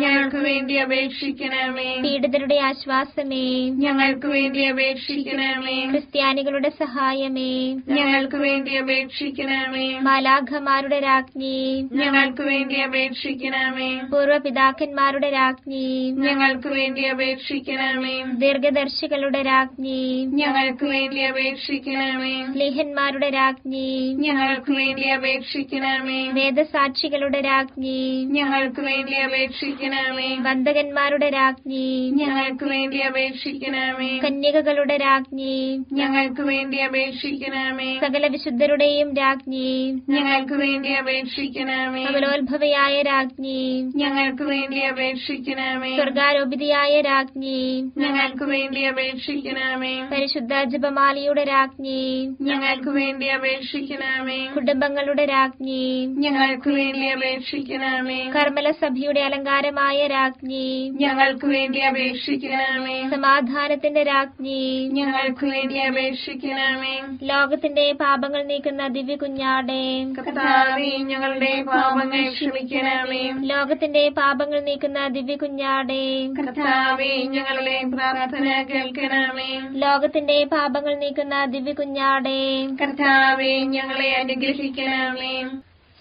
ഞങ്ങൾക്ക് വേണ്ടി അപേക്ഷിക്കണമേ. പീഡിതരുടെ ആശ്വാസമേ, ഞങ്ങൾക്ക് വേണ്ടി അപേക്ഷിക്കണമേ. ക്രിസ്ത്യാനികളുടെ സഹായമേ, ഞങ്ങൾക്ക് വേണ്ടി അപേക്ഷിക്കണമേ. മാലാഖമാരുടെ രാജ്ഞി, ഞങ്ങൾക്ക് വേണ്ടി അപേക്ഷിക്കണമേ. പൂർവപിതാക്കന്മാരുടെ രാജ്ഞി, ഞങ്ങൾക്ക് വേണ്ടി അപേക്ഷിക്കണമേ. ദീർഘദർശികളുടെ രാജ്ഞി, ഞങ്ങൾക്ക് വേണ്ടി അപേക്ഷിക്കണമേ. സ്ലീഹന്മാരുടെ രാജ്ഞി, ഞങ്ങൾക്ക് വേണ്ടി അപേക്ഷിക്കണമേ. വേദസാക്ഷികളുടെ രാജ്ഞി, ഞങ്ങൾക്ക് വേണ്ടി അപേക്ഷിക്കണമേ. ബന്ധകന്മാരുടെ രാജ്ഞി, ഞങ്ങൾക്ക് വേണ്ടി അപേക്ഷിക്കണമേ. കന്യകകളുടെ രാജ്ഞി, ഞങ്ങൾക്ക് വേണ്ടി അപേക്ഷിക്കണമേ. സകല വിശുദ്ധരുടെയും രാജ്ഞി, ഞങ്ങൾക്ക് വേണ്ടി അപേക്ഷിക്കണമേ. അമലോത്ഭവയായ രാജ്ഞി, ഞങ്ങൾക്ക് വേണ്ടി അപേക്ഷിക്കണമേ. സ്വർഗാരോപിതയായ രാജ്ഞി, ഞങ്ങൾക്ക് വേണ്ടി അപേക്ഷിക്കണമേ. പരിശുദ്ധ ജപമാലയുടെ രാജ്ഞി, ഞങ്ങൾക്ക് വേണ്ടി അപേക്ഷിക്കണമേ. കുടുംബങ്ങളുടെ രാജ്ഞി, ഞങ്ങൾക്ക് വേണ്ടി അപേക്ഷിക്കണമേ. കർമ്മല സഭയുടെ അലങ്കാരമായ രാജ്ഞി, ഞങ്ങൾക്ക് വേണ്ടി അപേക്ഷിക്കണമേ. സമാധാനത്തിന്റെ രാജ്ഞി, ഞങ്ങൾക്ക് വേണ്ടി അപേക്ഷിക്കണമേ. ലോകത്തിന്റെ പാപങ്ങൾ നീക്കുന്ന ദിവ്യ കുഞ്ഞാടേ, കർത്താവേ, ഞങ്ങളുടെ പാപങ്ങൾ ക്ഷമിക്കണമേ. ലോകത്തിന്റെ പാപങ്ങൾ നീക്കുന്ന ദിവ്യ കുഞ്ഞാടേ, കർത്താവേ, ഞങ്ങളുടെ പ്രാർത്ഥന കേൾക്കണമേ. ലോകത്തിന്റെ പാപങ്ങൾ നീക്കുന്ന ദിവ്യ കുഞ്ഞാടേ, കർത്താവേ, ഞങ്ങളെ അനുഗ്രഹിക്കണമേ.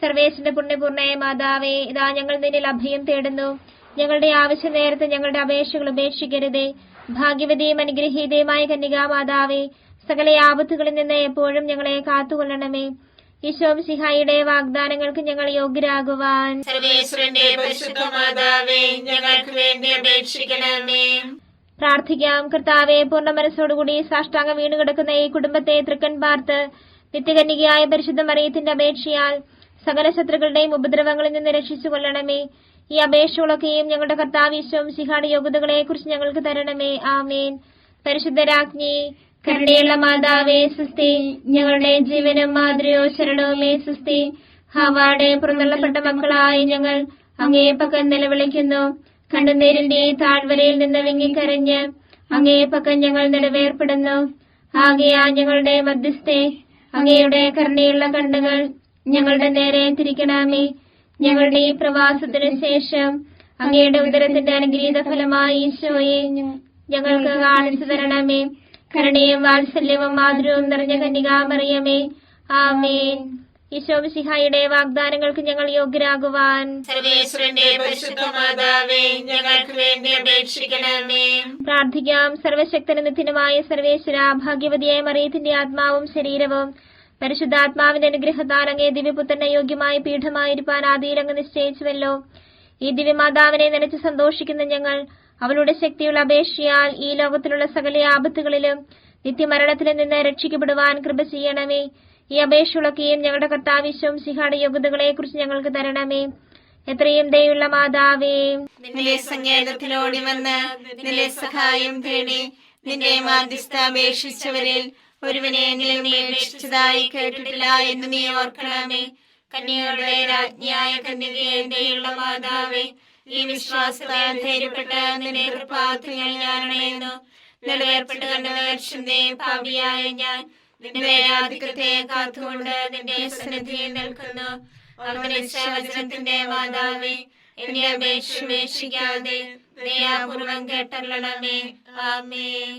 സർവേശ്വരന്റെ പുണ്യപൂർണ്ണയ മാതാവേ, ഇതാ ഞങ്ങൾ നിന്നിൽ അഭയം തേടുന്നു. ഞങ്ങളുടെ ആവശ്യ നേരത്ത് ഞങ്ങളുടെ അപേക്ഷകൾ ഉപേക്ഷിക്കരുതേ. ഭാഗ്യവതിയും അനുഗ്രഹീതയുമായ കന്യകാ മാതാവേ, സകല ആപത്തുകളിൽ നിന്ന് എപ്പോഴും ഞങ്ങളെ കാത്തുകൊള്ളണമേ. ഈശോമിശിഹായുടെ വാഗ്ദാനങ്ങൾക്ക് ഞങ്ങൾ യോഗ്യരാകുവാൻ സർവേശ്വരന്റെ പരിശുദ്ധ മാതാവേ, ഞങ്ങൾക്ക് വേണ്ടി അപേക്ഷിക്കണമേ. പ്രാർത്ഥിക്കാം. കർത്താവെ, പൂർണ്ണ മനസ്സോടുകൂടി സാഷ്ടാംഗം വീണ് കിടക്കുന്ന ഈ കുടുംബത്തെ തൃക്കൺ പാർത്ത് നിത്യകന്യകയായ പരിശുദ്ധ മറിയത്തിന്റെ അപേക്ഷയാൽ സകല ശത്രുക്കളുടെയും ഉപദ്രവങ്ങളിൽ നിന്ന് രക്ഷിച്ചു കൊള്ളണമേ. ഈ അപേക്ഷകളൊക്കെയും ഞങ്ങളുടെ കർത്താവ് ഈശോമിശിഹായുടെ യോഗ്യതകളെ കുറിച്ച് ഞങ്ങൾക്ക് തരണമേ. ആമേൻ. പരിശുദ്ധ രാജ്ഞി, കരുണയുള്ള മാതാവേ സുസ്തി. ഞങ്ങളുടെ ജീവനും മാതൃയോ ശരണവുമേ സുസ്തി. ഹവ്വായുടെ പുറന്തള്ളപ്പെട്ട മക്കളായ ഞങ്ങൾ അങ്ങേ പക്കൽ നിലവിളിക്കുന്നു. കണ്ണുനീരിന്റെ താഴ്വരയിൽ നിന്ന് വിങ്ങിക്കരഞ്ഞ് അങ്ങേ പക്കൽ ഞങ്ങൾ നിലവേർപ്പെടുന്നു. ആകയാ ഞങ്ങളുടെ മധ്യസ്ഥെ, അങ്ങയുടെ കരുണയുള്ള കണ്ണുകൾ ഞങ്ങളുടെ നേരെ തിരിക്കണമേ. ഞങ്ങളുടെ ഈ പ്രവാസത്തിനു ശേഷം അങ്ങയുടെ ഉദരത്തിന്റെ അനുഗ്രഹീത ഫലമായി ഈശോയെ ഞങ്ങൾക്ക് കാണിച്ചു തരണമേ. കരുണയും വാത്സല്യവും മാധുര്യവും നിറഞ്ഞ കന്യകാമറിയമേ, ആമേൻ. ഈശോമിശിഹായുടെ വാഗ്ദാനങ്ങൾക്ക് ഞങ്ങൾ യോഗ്യരാകുവാൻ സർവേശ്വരന്റെ പരിശുദ്ധ മാതാവേ, ഞങ്ങൾക്ക് വേണ്ടി അപേക്ഷിക്കണമേ. പ്രാർത്ഥിക്കാം. സർവശക്തനും നിത്യനുമായ സർവേശ്വര, ഭാഗ്യവതിയായ മറിയത്തിന്റെ ആത്മാവും ശരീരവും പരിശുദ്ധാത്മാവിന്റെ അനുഗ്രഹത്താൽ അങ്ങേ ദിവ്യപുത്രന്റെ യോഗ്യമായ പീഠമായിരിക്കാൻ ആദിയിൽ അങ്ങ് നിശ്ചയിച്ചുവല്ലോ. ഈ ദിവ്യമാതാവിനെ നനച്ച് സന്തോഷിക്കുന്ന ഞങ്ങൾ അവളുടെ ശക്തിയുള്ള അപേക്ഷയാൽ ഈ ലോകത്തിലുള്ള സകല ആപത്തുകളിലും നിത്യമരണത്തിലും നിന്ന് രക്ഷിക്കപ്പെടുവാൻ കൃപ ചെയ്യണമേ. ഈ അപേക്ഷകളൊക്കെയും ഞങ്ങളുടെ കർത്താവ് ഈശോമിശിഹായുടെ യോഗ്യതകളെ കുറിച്ച് ഞങ്ങൾക്ക് തരണമേ. എത്രയും ദയുള്ള മാതാവേ, നിന്റെ സങ്കേതത്തിലോടി വന്ന് നിന്റെ സഹായം തേടി നിന്റെ മാധ്യസ്ഥ അപേക്ഷിച്ചവരിൽ ഒരുവനെ നീ അപേക്ഷിച്ചതായി കേട്ടിട്ടില്ല എന്ന് നീ ഓർക്കണമേ. കന്യകളുടെ രാജ്ഞിയായ കന്യകയുള്ള മാതാവേ, ഈ വിശ്വാസത്താൽ ധൈര്യപ്പെട്ട് നിന്റെ കൃപാർത്ഥങ്ങൾ ഞാൻ അണയുന്നു. നിലവേർപ്പെട്ട് കണ്ട വർഷന്റെ ഭാവിയായ ഞാൻ നിന്റെ ആധിക്യത്തെ കാത്തുകൊണ്ട് നിന്റെ സന്നിധിയിൽ നിൽക്കുന്നു. അങ്ങനെ വചനത്തിന്റെ മാതാവേ, എന്റെ അപേക്ഷ ഉപേക്ഷിക്കാതെ ദയാപൂർവം കേട്ടല്ലണമേ. ആമേൻ.